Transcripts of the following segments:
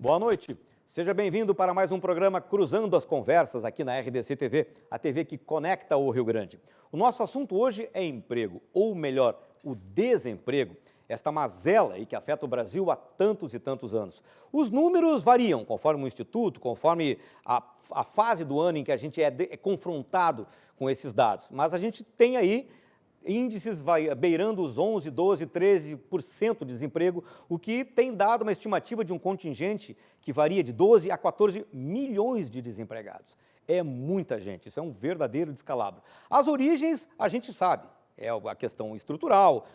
Boa noite. Seja bem-vindo para mais um programa Cruzando as Conversas aqui na RDC TV, a TV que conecta o Rio Grande. O nosso assunto hoje é emprego, ou melhor, o desemprego, esta mazela aí que afeta o Brasil há tantos e tantos anos. Os números variam conforme o Instituto, conforme a fase do ano em que a gente é confrontado com esses dados, mas a gente tem aí índices beirando os 11%, 12%, 13% de desemprego, o que tem dado uma estimativa de um contingente que varia de 12 a 14 milhões de desempregados. É muita gente, isso é um verdadeiro descalabro. As origens a gente sabe, é a questão estrutural,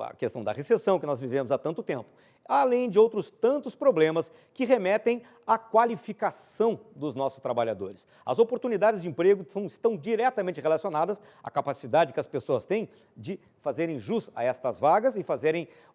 a questão da recessão que nós vivemos há tanto tempo, além de outros tantos problemas que remetem à qualificação dos nossos trabalhadores. As oportunidades de emprego estão diretamente relacionadas à capacidade que as pessoas têm de fazerem jus a estas vagas e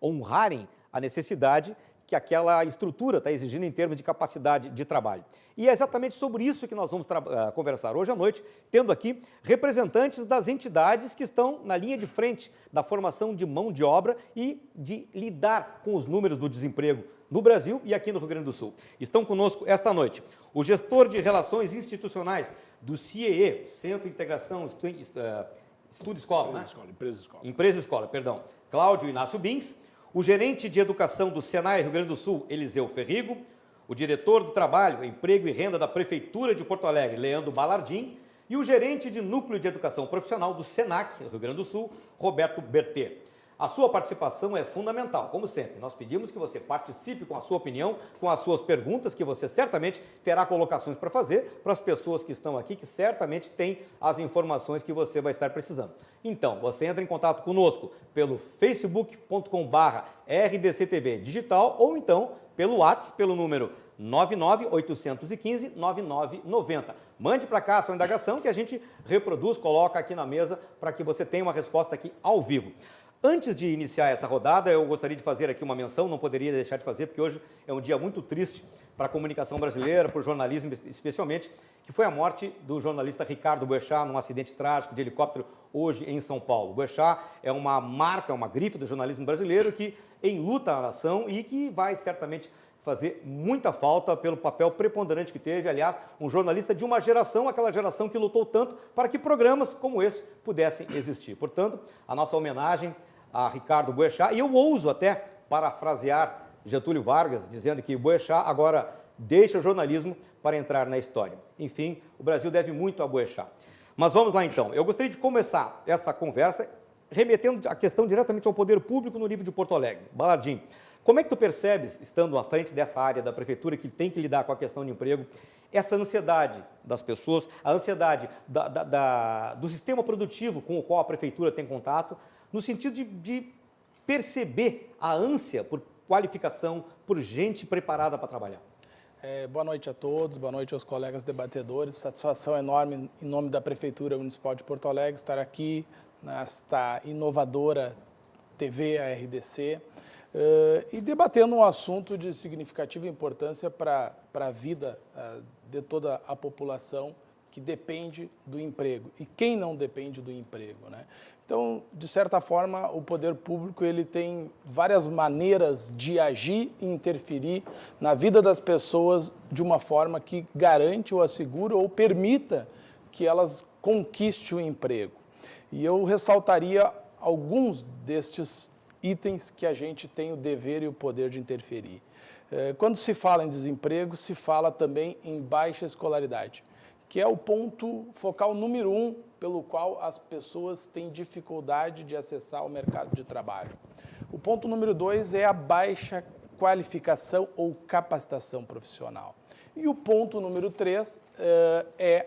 honrarem a necessidade que aquela estrutura está exigindo em termos de capacidade de trabalho. E é exatamente sobre isso que nós vamos conversar hoje à noite, tendo aqui representantes das entidades que estão na linha de frente da formação de mão de obra e de lidar com os números do desemprego no Brasil e aqui no Rio Grande do Sul. Estão conosco esta noite o gestor de Relações Institucionais do CIEE, Centro de Integração Estudo Escola, Empresa Escola, perdão, Cláudio Inácio Bins, o gerente de Educação do Senai Rio Grande do Sul, Eliseu Ferrigo, o diretor do Trabalho, Emprego e Renda da Prefeitura de Porto Alegre, Leandro Balardim, e o gerente de Núcleo de Educação Profissional do SENAC, Rio Grande do Sul, Roberto Bertê. A sua participação é fundamental, como sempre. Nós pedimos que você participe com a sua opinião, com as suas perguntas, que você certamente terá colocações para fazer para as pessoas que estão aqui, que certamente têm as informações que você vai estar precisando. Então, você entra em contato conosco pelo facebook.com/rdctv digital ou então pelo WhatsApp, pelo número 99-815-9990. Mande para cá a sua indagação que a gente reproduz, coloca aqui na mesa para que você tenha uma resposta aqui ao vivo. Antes de iniciar essa rodada, eu gostaria de fazer aqui uma menção, não poderia deixar de fazer, porque hoje é um dia muito triste para a comunicação brasileira, para o jornalismo especialmente, que foi a morte do jornalista Ricardo Boechat num acidente trágico de helicóptero hoje em São Paulo. Boechat é uma marca, uma grife do jornalismo brasileiro que enluta a nação e que vai certamente fazer muita falta pelo papel preponderante que teve, aliás, um jornalista de uma geração, aquela geração que lutou tanto para que programas como esse pudessem existir. Portanto, a nossa homenagem a Ricardo Boechat, e eu ouso até parafrasear Getúlio Vargas, dizendo que Boechat agora deixa o jornalismo para entrar na história. Enfim, o Brasil deve muito a Boechat. Mas vamos lá então, eu gostaria de começar essa conversa remetendo a questão diretamente ao poder público no nível de Porto Alegre. Balardim, como é que tu percebes, estando à frente dessa área da prefeitura que tem que lidar com a questão de emprego, essa ansiedade das pessoas, a ansiedade do sistema produtivo com o qual a prefeitura tem contato, no sentido de perceber a ânsia por qualificação, por gente preparada para trabalhar? Boa noite a todos, boa noite aos colegas debatedores. Satisfação enorme em nome da Prefeitura Municipal de Porto Alegre estar aqui nesta inovadora TV, a RDC, e debatendo um assunto de significativa importância para a vida de toda a população que depende do emprego. E quem não depende do emprego, né? Então, de certa forma, o poder público ele tem várias maneiras de agir e interferir na vida das pessoas de uma forma que garante ou assegura ou permita que elas conquistem o emprego. E eu ressaltaria alguns destes itens que a gente tem o dever e o poder de interferir. Quando se fala em desemprego, se fala também em baixa escolaridade, que é o ponto focal número 1 pelo qual as pessoas têm dificuldade de acessar o mercado de trabalho. O ponto número 2 é a baixa qualificação ou capacitação profissional. E o ponto número 3 é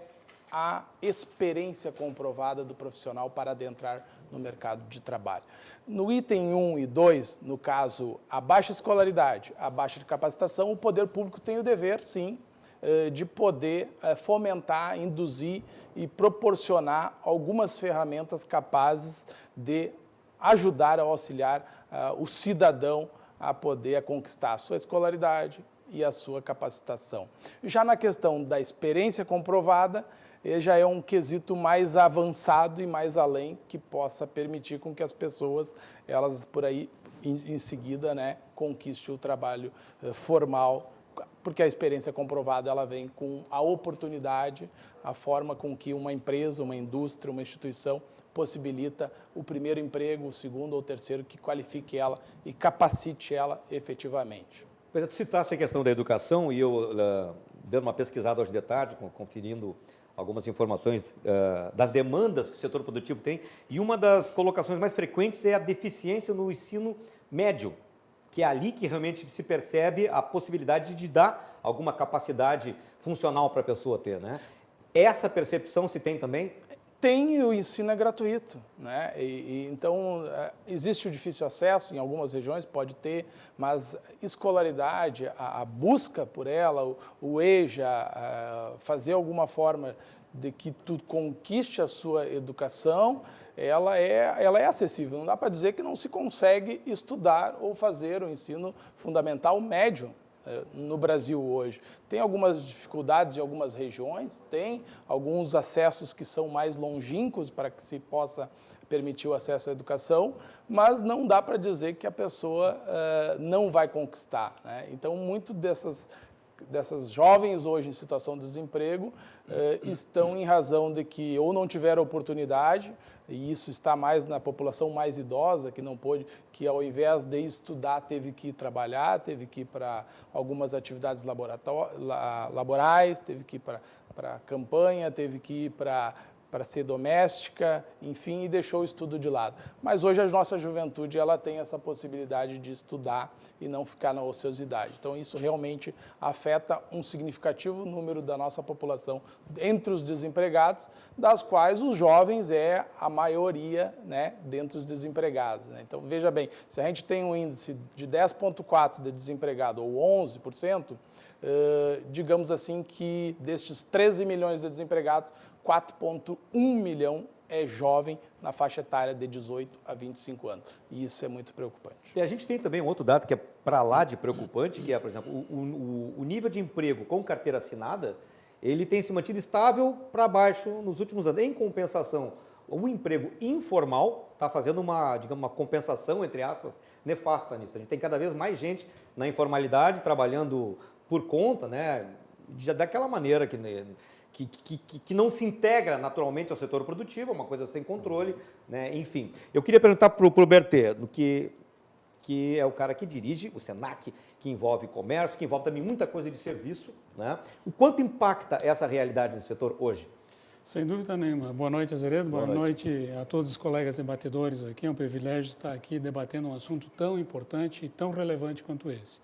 a experiência comprovada do profissional para adentrar no mercado de trabalho. No item 1 e 2, no caso, a baixa escolaridade, a baixa capacitação, o poder público tem o dever, sim, de poder fomentar, induzir e proporcionar algumas ferramentas capazes de ajudar a auxiliar o cidadão a poder conquistar a sua escolaridade e a sua capacitação. Já na questão da experiência comprovada, já é um quesito mais avançado e mais além que possa permitir com que as pessoas, elas por aí em seguida, né, conquistem o trabalho formal porque a experiência comprovada ela vem com a oportunidade, a forma com que uma empresa, uma indústria, uma instituição possibilita o primeiro emprego, o segundo ou o terceiro, que qualifique ela e capacite ela efetivamente. Pois é, tu citaste a questão da educação e eu, dando uma pesquisada hoje de tarde, conferindo algumas informações das demandas que o setor produtivo tem, e uma das colocações mais frequentes é a deficiência no ensino médio, que é ali que realmente se percebe a possibilidade de dar alguma capacidade funcional para a pessoa ter, né? Essa percepção se tem também? Tem, e o ensino é gratuito, né? Então, existe o difícil acesso, em algumas regiões pode ter, mas escolaridade, a busca por ela, o EJA, fazer alguma forma de que tu conquiste a sua educação, ela é acessível. Não dá para dizer que não se consegue estudar ou fazer o ensino fundamental médio no Brasil hoje. Tem algumas dificuldades em algumas regiões, tem alguns acessos que são mais longínquos para que se possa permitir o acesso à educação, mas não dá para dizer que a pessoa não vai conquistar, né? Então, muito dessas jovens hoje em situação de desemprego estão em razão de que ou não tiveram oportunidade, e isso está mais na população mais idosa, que não pôde, que ao invés de estudar teve que ir trabalhar, teve que ir para algumas atividades laborais, teve que ir para campanha, teve que ir para ser doméstica, enfim, e deixou o estudo de lado. Mas hoje a nossa juventude ela tem essa possibilidade de estudar e não ficar na ociosidade. Então isso realmente afeta um significativo número da nossa população entre os desempregados, das quais os jovens é a maioria, né, dentre os desempregados, né? Então veja bem, se a gente tem um índice de 10,4% de desempregado ou 11%, digamos assim que destes 13 milhões de desempregados, 4,1 milhão é jovem na faixa etária de 18 a 25 anos. E isso é muito preocupante. E a gente tem também um outro dado que é para lá de preocupante, que é, por exemplo, o nível de emprego com carteira assinada, ele tem se mantido estável para baixo nos últimos anos. Em compensação, o emprego informal está fazendo uma compensação, entre aspas, nefasta nisso. A gente tem cada vez mais gente na informalidade, trabalhando por conta, né, daquela maneira que não se integra naturalmente ao setor produtivo, é uma coisa sem controle, né? Enfim. Eu queria perguntar para o Bertê, que é o cara que dirige o SENAC, que envolve comércio, que envolve também muita coisa de serviço, né? O quanto impacta essa realidade no setor hoje? Sem dúvida nenhuma. Boa noite, Azeredo. Boa noite a todos os colegas debatedores aqui. É um privilégio estar aqui debatendo um assunto tão importante e tão relevante quanto esse.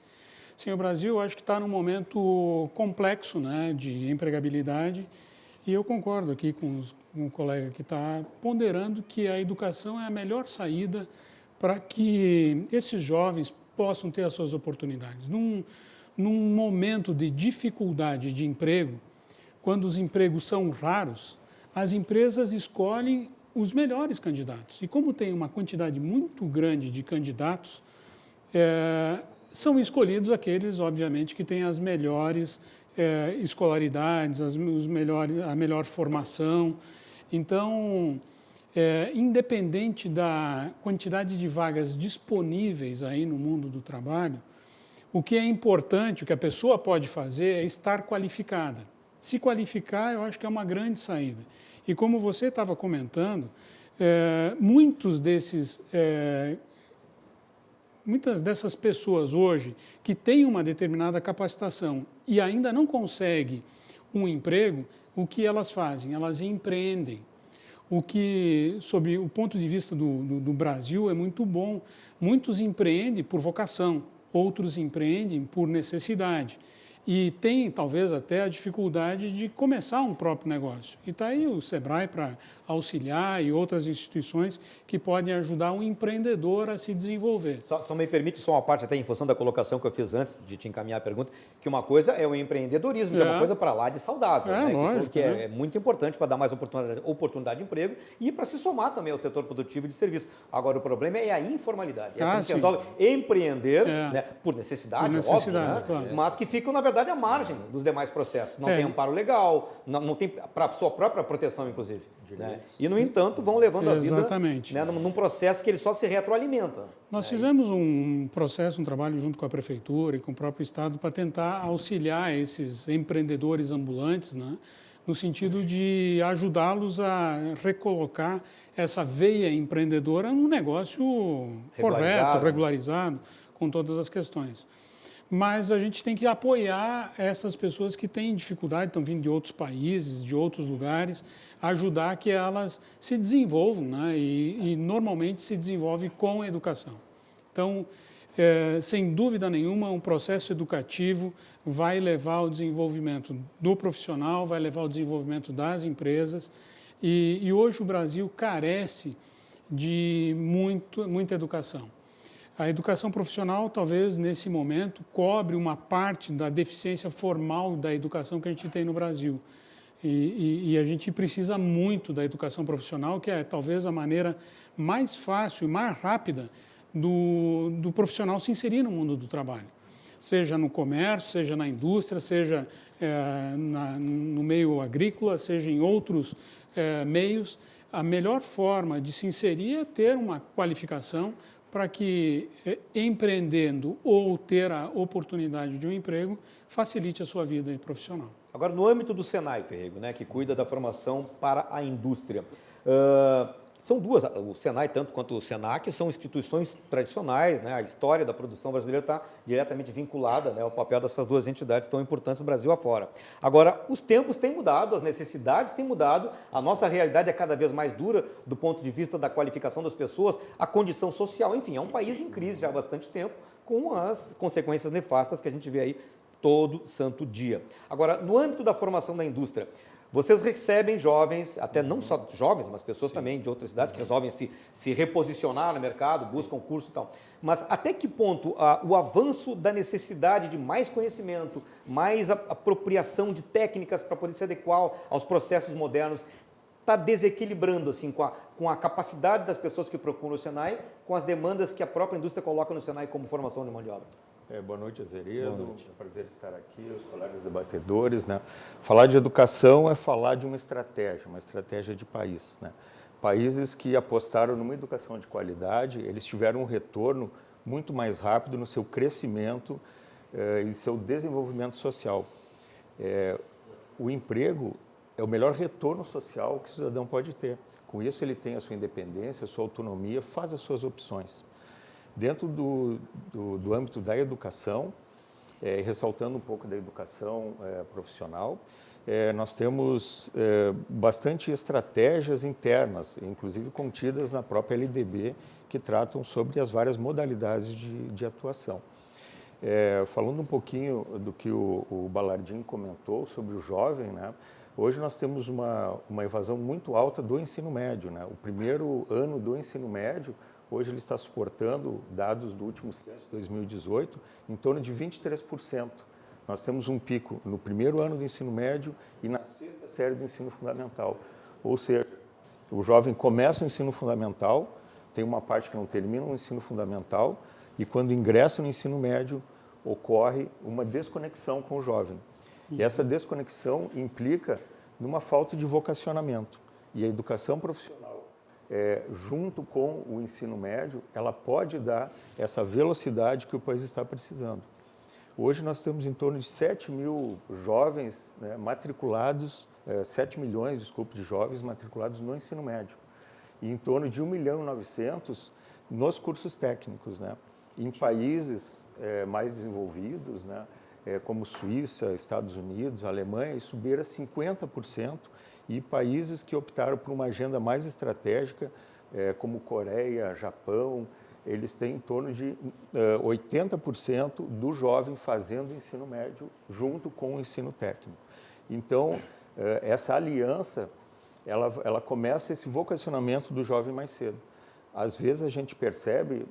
Sim, o Brasil, eu acho que está num momento complexo, né, de empregabilidade, e eu concordo aqui com o colega que está ponderando que a educação é a melhor saída para que esses jovens possam ter as suas oportunidades. Num momento de dificuldade de emprego, quando os empregos são raros, as empresas escolhem os melhores candidatos. E como tem uma quantidade muito grande de candidatos, são escolhidos aqueles, obviamente, que têm as melhores escolaridades, a melhor formação. Então, independente da quantidade de vagas disponíveis aí no mundo do trabalho, o que é importante, o que a pessoa pode fazer é estar qualificada. Se qualificar, eu acho que é uma grande saída. E como você estava comentando, muitas dessas pessoas hoje que têm uma determinada capacitação e ainda não conseguem um emprego, o que elas fazem? Elas empreendem. O que, sob o ponto de vista do Brasil, é muito bom. Muitos empreendem por vocação, outros empreendem por necessidade. E tem, talvez, até a dificuldade de começar um próprio negócio. E está aí o SEBRAE para auxiliar e outras instituições que podem ajudar o empreendedor a se desenvolver. Só me permite só uma parte, até em função da colocação que eu fiz antes de te encaminhar a pergunta, que uma coisa é o empreendedorismo, que é uma coisa para lá de saudável, né? Lógico, que é muito importante para dar mais oportunidade de emprego e para se somar também ao setor produtivo de serviço. Agora, o problema é a informalidade. Essa resolve empreender, né, por necessidade, óbvio, né? Claro. Mas que ficam, na verdade, verdade, à margem dos demais processos. Não tem amparo legal, não tem para a sua própria proteção, inclusive. Né? E, no entanto, vão levando a vida, né, num processo que ele só se retroalimenta. Nós fizemos um trabalho junto com a Prefeitura e com o próprio Estado para tentar auxiliar esses empreendedores ambulantes, né, no sentido de ajudá-los a recolocar essa veia empreendedora num negócio correto, regularizado, com todas as questões. Mas a gente tem que apoiar essas pessoas que têm dificuldade, estão vindo de outros países, de outros lugares, ajudar que elas se desenvolvam, né? E normalmente se desenvolve com educação. Então, sem dúvida nenhuma, um processo educativo vai levar ao desenvolvimento do profissional, vai levar ao desenvolvimento das empresas. E hoje o Brasil carece de muita educação. A educação profissional, talvez, nesse momento, cobre uma parte da deficiência formal da educação que a gente tem no Brasil. E a gente precisa muito da educação profissional, que é talvez a maneira mais fácil e mais rápida do profissional se inserir no mundo do trabalho. Seja no comércio, seja na indústria, seja no meio agrícola, seja em outros meios. A melhor forma de se inserir é ter uma qualificação para que, empreendendo ou ter a oportunidade de um emprego, facilite a sua vida profissional. Agora, no âmbito do Senai, Ferrego, né, que cuida da formação para a indústria, são duas, o Senai tanto quanto o Senac, são instituições tradicionais, né, a história da produção brasileira está diretamente vinculada, né, ao papel dessas duas entidades tão importantes do Brasil afora. Agora, os tempos têm mudado, as necessidades têm mudado, a nossa realidade é cada vez mais dura do ponto de vista da qualificação das pessoas, a condição social, enfim, é um país em crise já há bastante tempo, com as consequências nefastas que a gente vê aí todo santo dia. Agora, no âmbito da formação da indústria, vocês recebem jovens, até não só jovens, mas pessoas também de outras cidades que resolvem se reposicionar no mercado, buscam curso e tal. Mas até que ponto o avanço da necessidade de mais conhecimento, mais apropriação de técnicas para poder se adequar aos processos modernos, está desequilibrando assim, com a capacidade das pessoas que procuram o Senai, com as demandas que a própria indústria coloca no Senai como formação de mão de obra? Boa noite, Azeredo. É um prazer estar aqui, os colegas debatedores. Né? Falar de educação é falar de uma estratégia de país. Né? Países que apostaram numa educação de qualidade, eles tiveram um retorno muito mais rápido no seu crescimento e seu desenvolvimento social. O emprego é o melhor retorno social que o cidadão pode ter. Com isso, ele tem a sua independência, a sua autonomia, faz as suas opções. Dentro do âmbito da educação, ressaltando um pouco da educação profissional, nós temos bastante estratégias internas, inclusive contidas na própria LDB, que tratam sobre as várias modalidades de atuação. Falando um pouquinho do que o Balardim comentou sobre o jovem, né? Hoje nós temos uma evasão muito alta do ensino médio. Né? O primeiro ano do ensino médio, hoje ele está suportando, dados do último censo, 2018, em torno de 23%. Nós temos um pico no primeiro ano do ensino médio e na sexta série do ensino fundamental. Ou seja, o jovem começa o ensino fundamental, tem uma parte que não termina o ensino fundamental, e quando ingressa no ensino médio, ocorre uma desconexão com o jovem. E essa desconexão implica numa falta de vocacionamento. E a educação profissional, junto com o ensino médio, ela pode dar essa velocidade que o país está precisando. Hoje nós temos em torno de 7 mil jovens, né, matriculados, 7 milhões, desculpe, de jovens matriculados no ensino médio. E em torno de 1.900.000 nos cursos técnicos, né? Em países mais desenvolvidos, né, como Suíça, Estados Unidos, Alemanha, isso beira 50%, e países que optaram por uma agenda mais estratégica, como Coreia, Japão, eles têm em torno de 80% do jovem fazendo ensino médio junto com o ensino técnico. Então, essa aliança, ela começa esse vocacionamento do jovem mais cedo. Às vezes a gente percebe,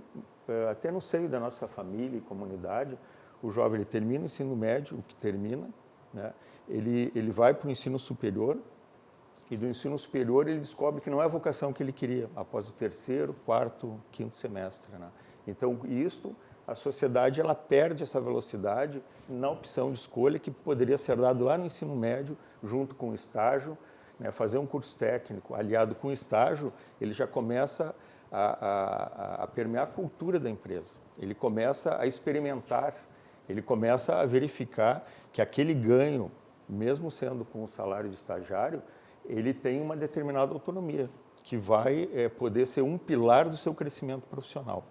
até no seio da nossa família e comunidade, o jovem ele termina o ensino médio, o que termina, né? Ele vai para o ensino superior, e do ensino superior ele descobre que não é a vocação que ele queria, após o terceiro, quarto, quinto semestre. Né? Então, isto a sociedade ela perde essa velocidade na opção de escolha que poderia ser dado lá no ensino médio, junto com o estágio, né? Fazer um curso técnico aliado com o estágio, ele já começa a permear a cultura da empresa. Ele começa a experimentar, ele começa a verificar que aquele ganho, mesmo sendo com o salário de estagiário, ele tem uma determinada autonomia, que vai poder ser um pilar do seu crescimento profissional.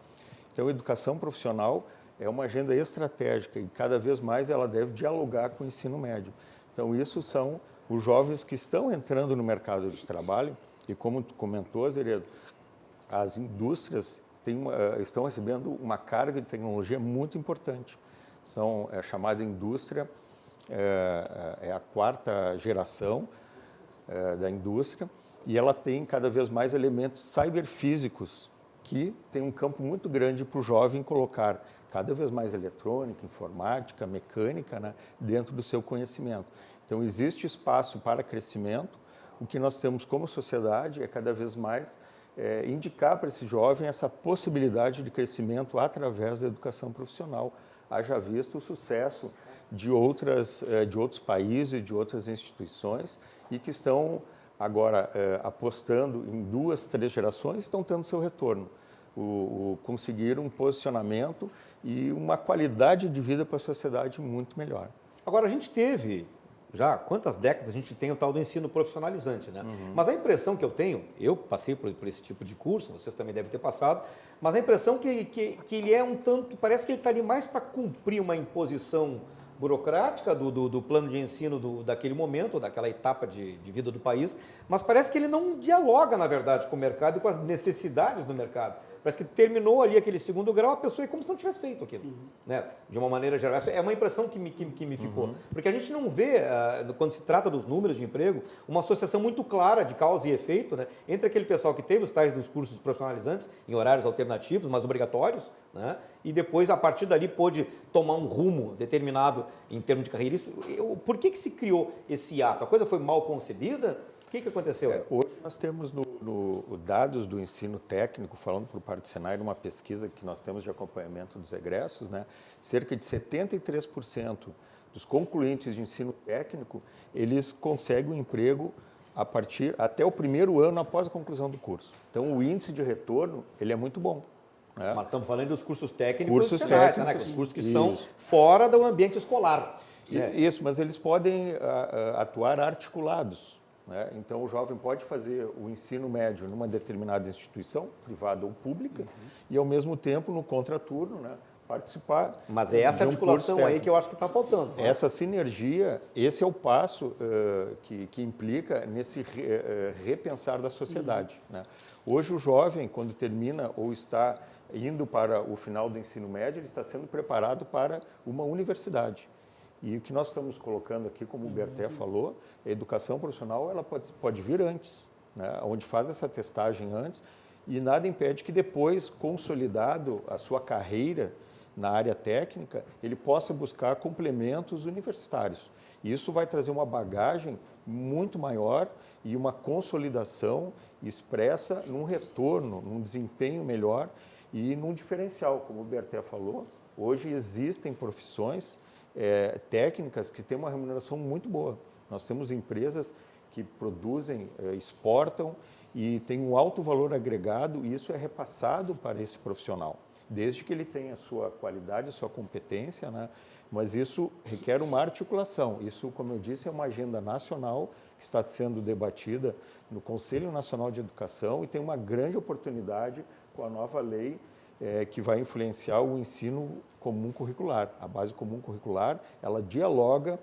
Então, a educação profissional é uma agenda estratégica e cada vez mais ela deve dialogar com o ensino médio. Então, isso são os jovens que estão entrando no mercado de trabalho e, como tu comentou, Azeredo, as indústrias estão recebendo uma carga de tecnologia muito importante. É a chamada indústria, é a quarta geração da indústria, e ela tem cada vez mais elementos cyberfísicos que tem um campo muito grande para o jovem colocar cada vez mais eletrônica, informática, mecânica, né, dentro do seu conhecimento. Então, existe espaço para crescimento. O que nós temos como sociedade é cada vez mais indicar para esse jovem essa possibilidade de crescimento através da educação profissional. Haja visto o sucesso de outros países, de outras instituições, e que estão agora apostando em 2, 3 gerações, estão tendo seu retorno. Conseguir um posicionamento e uma qualidade de vida para a sociedade muito melhor. Agora, a gente teve, já quantas décadas a gente tem o tal do ensino profissionalizante, né? Mas a impressão que eu tenho, eu passei por esse tipo de curso, vocês também devem ter passado, mas a impressão que ele é um tanto, parece que ele está ali mais para cumprir uma imposição burocrática do plano de ensino daquele momento, daquela etapa de vida do país, mas parece que ele não dialoga, na verdade, com o mercado e com as necessidades do mercado. Parece que terminou ali aquele segundo grau, a pessoa é como se não tivesse feito aquilo, né? De uma maneira geral. Essa é uma impressão que me ficou. Porque a gente não vê, quando se trata dos números de emprego, uma associação muito clara de causa e efeito, né, entre aquele pessoal que teve os tais dos cursos profissionalizantes, em horários alternativos, mas obrigatórios, né, e depois, a partir dali, pôde tomar um rumo determinado em termos de carreira. Por que se criou esse ato? A coisa foi mal concebida? O que aconteceu? Hoje nós temos dados do ensino técnico, falando por parte do Senai, numa pesquisa que nós temos de acompanhamento dos egressos, né, cerca de 73% dos concluintes de ensino técnico, eles conseguem um emprego até o primeiro ano após a conclusão do curso. Então, o índice de retorno, ele é muito bom. Né? Mas estamos falando dos cursos técnicos, cursos técnicos, né? Os cursos que estão fora do ambiente escolar. Isso, mas eles podem atuar articulados. Né? Então, o jovem pode fazer o ensino médio numa determinada instituição, privada ou pública, e, ao mesmo tempo, no contraturno, né, participar. Mas é essa articulação aí que eu acho que está faltando. Né? Essa sinergia, esse é o passo que implica nesse repensar da sociedade. Né? Hoje, o jovem, quando termina ou está indo para o final do ensino médio, ele está sendo preparado para uma universidade. E o que nós estamos colocando aqui, como o Berté falou, a educação profissional ela pode vir antes, né? Onde faz essa testagem antes, e nada impede que depois, consolidado a sua carreira na área técnica, ele possa buscar complementos universitários. E isso vai trazer uma bagagem muito maior e uma consolidação expressa num retorno, num desempenho melhor e num diferencial, como o Berté falou. Hoje existem profissões técnicas que têm uma remuneração muito boa. Nós temos empresas que produzem, exportam e têm um alto valor agregado, e isso é repassado para esse profissional, desde que ele tenha a sua qualidade, a sua competência, né? Mas isso requer uma articulação. Isso, como eu disse, é uma agenda nacional que está sendo debatida no Conselho Nacional de Educação e tem uma grande oportunidade com a nova lei que vai influenciar o ensino comum curricular. A base comum curricular, ela dialoga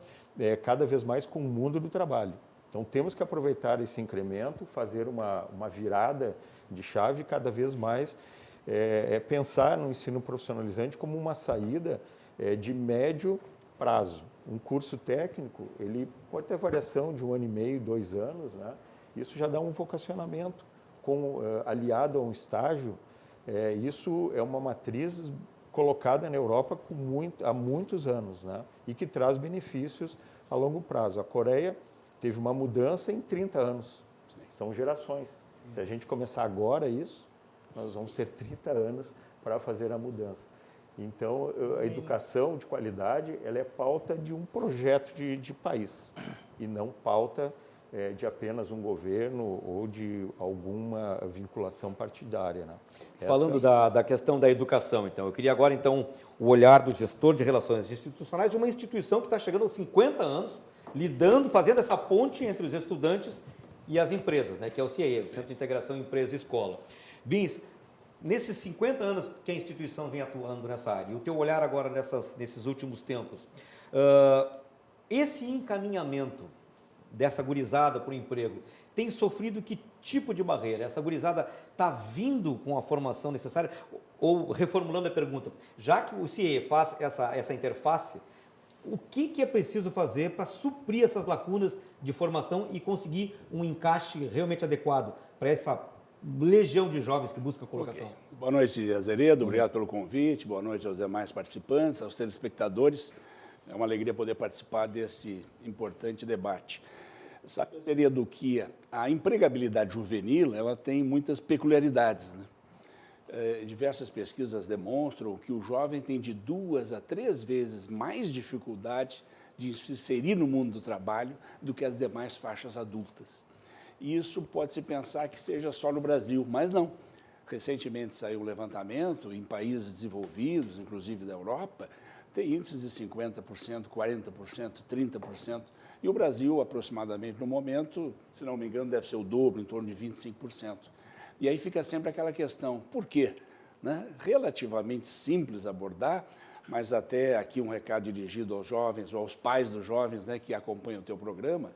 cada vez mais com o mundo do trabalho. Então, temos que aproveitar esse incremento, fazer uma virada de chave cada vez mais, pensar no ensino profissionalizante como uma saída de médio prazo. Um curso técnico, ele pode ter variação de 1 ano e meio, 2 anos, né? Isso já dá um vocacionamento, aliado a um estágio. Isso é uma matriz colocada na Europa há muitos anos, né? E que traz benefícios a longo prazo. A Coreia teve uma mudança em 30 anos. São gerações. Se a gente começar agora isso, nós vamos ter 30 anos para fazer a mudança. Então, a educação de qualidade, ela é pauta de um projeto de país e não pauta de apenas um governo ou de alguma vinculação partidária, né? Falando da questão da educação, então, eu queria agora, então, o olhar do gestor de relações institucionais de uma instituição que está chegando aos 50 anos, lidando, fazendo essa ponte entre os estudantes e as empresas, né, que é o CIE, o Centro de Integração Empresa-Escola. Bins, nesses 50 anos que a instituição vem atuando nessa área, e o teu olhar agora nesses últimos tempos, esse encaminhamento dessa gurizada para o emprego tem sofrido que tipo de barreira? Essa gurizada está vindo com a formação necessária? Ou, reformulando a pergunta, já que o CIE faz essa interface, o que é preciso fazer para suprir essas lacunas de formação e conseguir um encaixe realmente adequado para essa legião de jovens que busca colocação? Okay. Boa noite, Azeredo. Obrigado pelo convite. Boa noite aos demais participantes, aos telespectadores. É uma alegria poder participar desse importante debate. Sabe, Azeredo, que a empregabilidade juvenil ela tem muitas peculiaridades, né? Diversas pesquisas demonstram que o jovem tem de 2 a 3 vezes mais dificuldade de se inserir no mundo do trabalho do que as demais faixas adultas. E isso pode-se pensar que seja só no Brasil, mas não. Recentemente saiu um levantamento em países desenvolvidos, inclusive da Europa, tem índices de 50%, 40%, 30%. E o Brasil, aproximadamente no momento, se não me engano, deve ser o dobro, em torno de 25%. E aí fica sempre aquela questão, por quê? Né? Relativamente simples abordar, mas até aqui um recado dirigido aos jovens ou aos pais dos jovens, né, que acompanham o teu programa.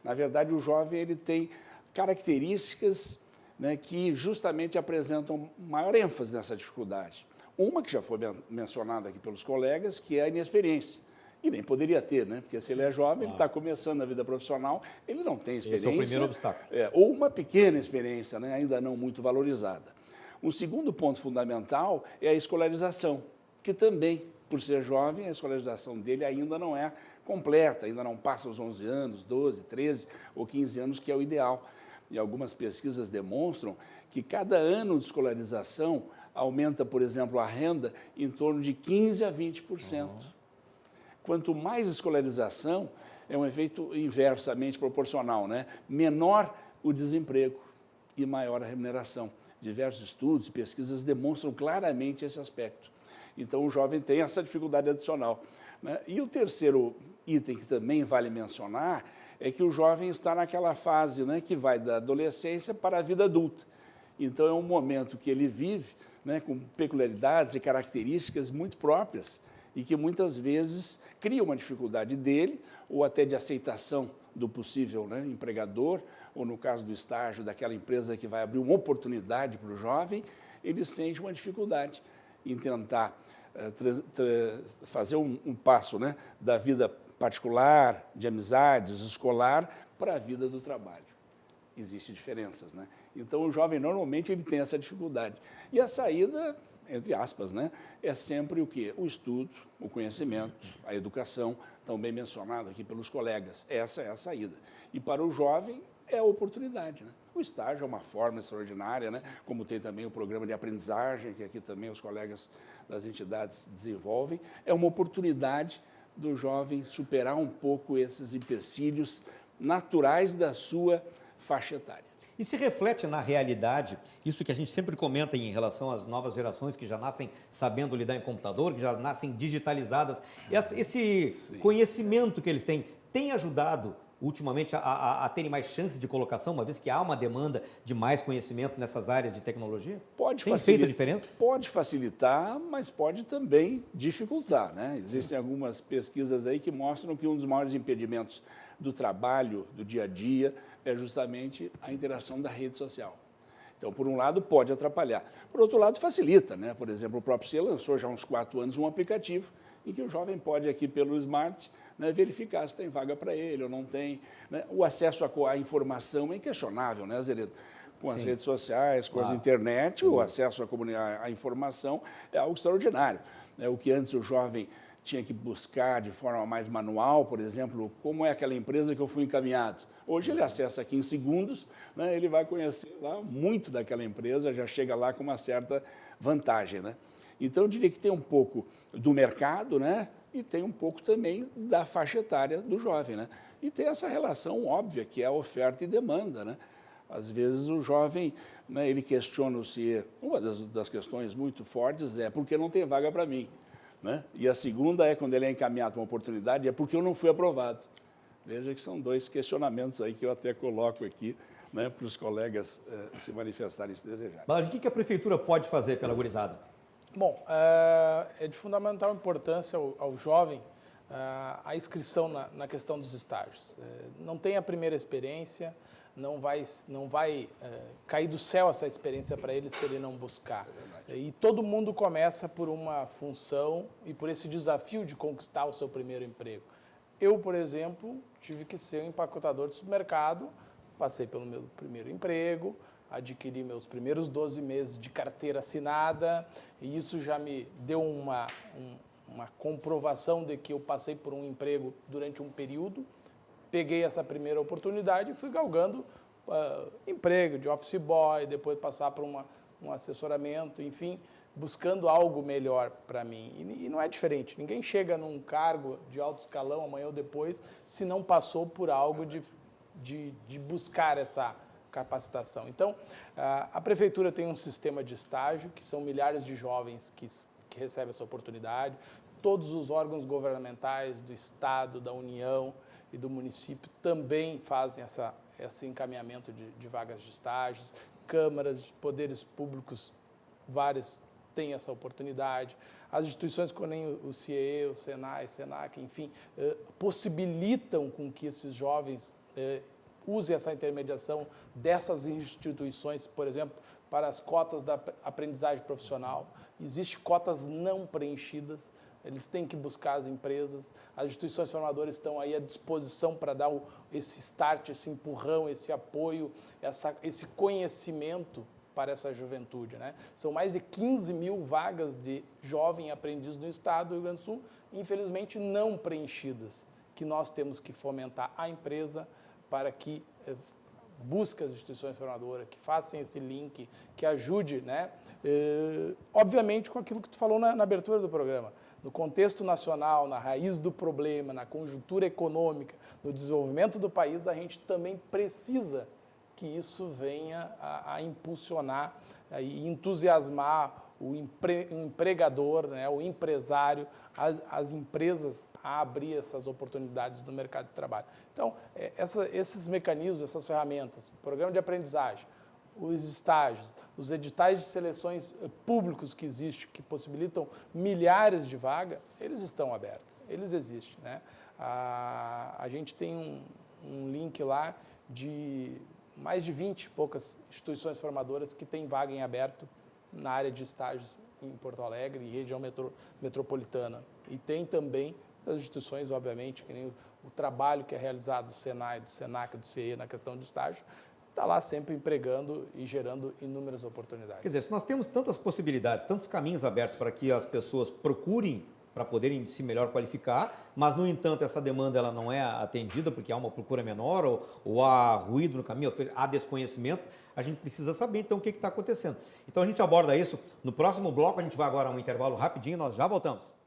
Na verdade, o jovem ele tem características, né, que justamente apresentam maior ênfase nessa dificuldade. Uma que já foi mencionada aqui pelos colegas, que é a inexperiência. E nem poderia ter, né? Porque se ele é jovem, ele está começando a vida profissional, ele não tem experiência. Esse é o primeiro obstáculo. Ou uma pequena experiência, né? Ainda não muito valorizada. Um segundo ponto fundamental é a escolarização, que também, por ser jovem, a escolarização dele ainda não é completa, ainda não passa os 11 anos, 12, 13 ou 15 anos, que é o ideal. E algumas pesquisas demonstram que cada ano de escolarização aumenta, por exemplo, a renda em torno de 15% a 20%. Quanto mais escolarização, é um efeito inversamente proporcional, né? Menor o desemprego e maior a remuneração. Diversos estudos e pesquisas demonstram claramente esse aspecto. Então, o jovem tem essa dificuldade adicional, né? E o terceiro item que também vale mencionar é que o jovem está naquela fase, né, que vai da adolescência para a vida adulta. Então, é um momento que ele vive, né, com peculiaridades e características muito próprias e que muitas vezes cria uma dificuldade dele ou até de aceitação do possível, né, empregador, ou no caso do estágio, daquela empresa que vai abrir uma oportunidade para o jovem, ele sente uma dificuldade em tentar fazer um passo, né, da vida particular, de amizades, escolar, para a vida do trabalho. Existem diferenças, né? Então, o jovem, normalmente, ele tem essa dificuldade. E a saída, entre aspas, né, é sempre o quê? O estudo, o conhecimento, a educação, tão bem mencionado aqui pelos colegas. Essa é a saída. E para o jovem, é a oportunidade, né? O estágio é uma forma extraordinária, né? Como tem também o programa de aprendizagem, que aqui também os colegas das entidades desenvolvem. É uma oportunidade do jovem superar um pouco esses empecilhos naturais da sua faixa etária. E se reflete na realidade, isso que a gente sempre comenta em relação às novas gerações que já nascem sabendo lidar em computador, que já nascem digitalizadas, esse conhecimento que eles têm, tem ajudado ultimamente a terem mais chances de colocação, uma vez que há uma demanda de mais conhecimentos nessas áreas de tecnologia? Tem feito a diferença? Pode facilitar, mas pode também dificultar, né? Existem algumas pesquisas aí que mostram que um dos maiores impedimentos do trabalho, do dia a dia, é justamente a interação da rede social. Então, por um lado, pode atrapalhar. Por outro lado, facilita, né? Por exemplo, o próprio CIE lançou já há uns 4 anos um aplicativo em que o jovem pode, aqui pelo Smart, né, verificar se tem vaga para ele ou não tem. Né? O acesso à informação é inquestionável, né, Azeredo? Com as redes sociais, com a internet, o acesso à informação é algo extraordinário. Né? O que antes o jovem tinha que buscar de forma mais manual, por exemplo, como é aquela empresa que eu fui encaminhado. Hoje ele acessa aqui em segundos, né, ele vai conhecer lá muito daquela empresa, já chega lá com uma certa vantagem, né? Então, eu diria que tem um pouco do mercado, né? E tem um pouco também da faixa etária do jovem, né? E tem essa relação óbvia, que é a oferta e demanda, né? Às vezes o jovem, né, ele questiona se... Uma das questões muito fortes é porque não tem vaga para mim, né? E a segunda é, quando ele é encaminhado para uma oportunidade, é porque eu não fui aprovado. Veja que são dois questionamentos aí que eu até coloco aqui, né, para os colegas se manifestarem se desejarem. Mas o que a prefeitura pode fazer pela gurizada? Bom, é de fundamental importância ao jovem a inscrição na questão dos estágios. Não tem a primeira experiência, não vai cair do céu essa experiência para ele se ele não buscar. E todo mundo começa por uma função e por esse desafio de conquistar o seu primeiro emprego. Eu, por exemplo, tive que ser um empacotador de supermercado, passei pelo meu primeiro emprego, adquiri meus primeiros 12 meses de carteira assinada, e isso já me deu uma comprovação de que eu passei por um emprego durante um período, peguei essa primeira oportunidade e fui galgando emprego de office boy, depois passar por um assessoramento, enfim, buscando algo melhor para mim. E não é diferente, ninguém chega num cargo de alto escalão amanhã ou depois se não passou por algo de buscar essa capacitação. Então, a prefeitura tem um sistema de estágio, que são milhares de jovens que recebem essa oportunidade, todos os órgãos governamentais do Estado, da União e do município também fazem esse encaminhamento de vagas de estágios, câmaras, poderes públicos, vários têm essa oportunidade, as instituições como o CIE, o Senai, Senac, enfim, possibilitam com que esses jovens usem essa intermediação dessas instituições, por exemplo, para as cotas da aprendizagem profissional. Existem cotas não preenchidas, eles têm que buscar as empresas, as instituições formadoras estão aí à disposição para dar esse start, esse empurrão, esse apoio, esse conhecimento para essa juventude, né? São mais de 15 mil vagas de jovem aprendiz no estado do Rio Grande do Sul, infelizmente não preenchidas, que nós temos que fomentar a empresa para que busque as instituições formadoras, que façam esse link, que ajude, né? Obviamente com aquilo que tu falou na abertura do programa, no contexto nacional, na raiz do problema, na conjuntura econômica, no desenvolvimento do país, a gente também precisa que isso venha a impulsionar e entusiasmar o empregador, né, o empresário, as empresas a abrir essas oportunidades no mercado de trabalho. Então, esses mecanismos, essas ferramentas, o programa de aprendizagem, os estágios, os editais de seleções públicos que existem, que possibilitam milhares de vagas, eles estão abertos, eles existem, né? A gente tem um link lá de mais de 20 e poucas instituições formadoras que têm vaga em aberto na área de estágios em Porto Alegre e região metropolitana. E tem também das instituições, obviamente, que nem o trabalho que é realizado do Senai, do Senac, do CIE na questão de estágio, está lá sempre empregando e gerando inúmeras oportunidades. Quer dizer, se nós temos tantas possibilidades, tantos caminhos abertos para que as pessoas procurem para poderem se melhor qualificar, mas, no entanto, essa demanda ela não é atendida porque há uma procura menor ou há ruído no caminho, há desconhecimento, a gente precisa saber, então, o que está acontecendo. Então, a gente aborda isso no próximo bloco, a gente vai agora a um intervalo rapidinho, nós já voltamos.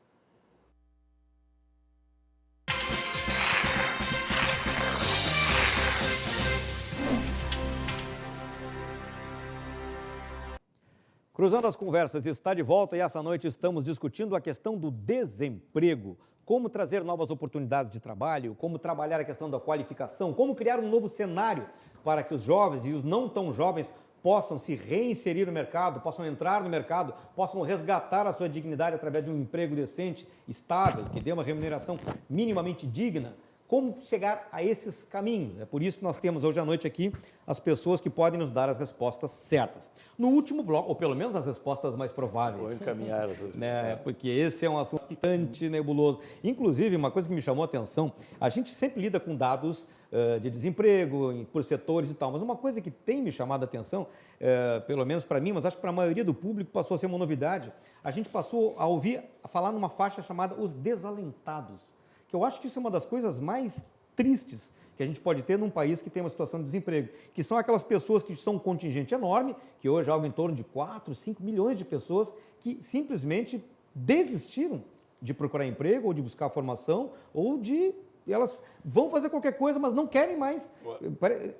Cruzando as Conversas está de volta e essa noite estamos discutindo a questão do desemprego. Como trazer novas oportunidades de trabalho, como trabalhar a questão da qualificação, como criar um novo cenário para que os jovens e os não tão jovens possam se reinserir no mercado, possam entrar no mercado, possam resgatar a sua dignidade através de um emprego decente, estável, que dê uma remuneração minimamente digna. Como chegar a esses caminhos? É por isso que nós temos hoje à noite aqui as pessoas que podem nos dar as respostas certas. No último bloco, ou pelo menos as respostas mais prováveis. Vou encaminhar essas né? Porque esse é um assunto bastante nebuloso. Inclusive, uma coisa que me chamou a atenção, a gente sempre lida com dados de desemprego por setores e tal, mas uma coisa que tem me chamado a atenção, pelo menos para mim, mas acho que para a maioria do público passou a ser uma novidade, a gente passou a falar numa faixa chamada os desalentados. Que eu acho que isso é uma das coisas mais tristes que a gente pode ter num país que tem uma situação de desemprego, que são aquelas pessoas que são um contingente enorme, que hoje é algo em torno de 4, 5 milhões de pessoas que simplesmente desistiram de procurar emprego ou de buscar formação ou de... Elas vão fazer qualquer coisa, mas não querem mais.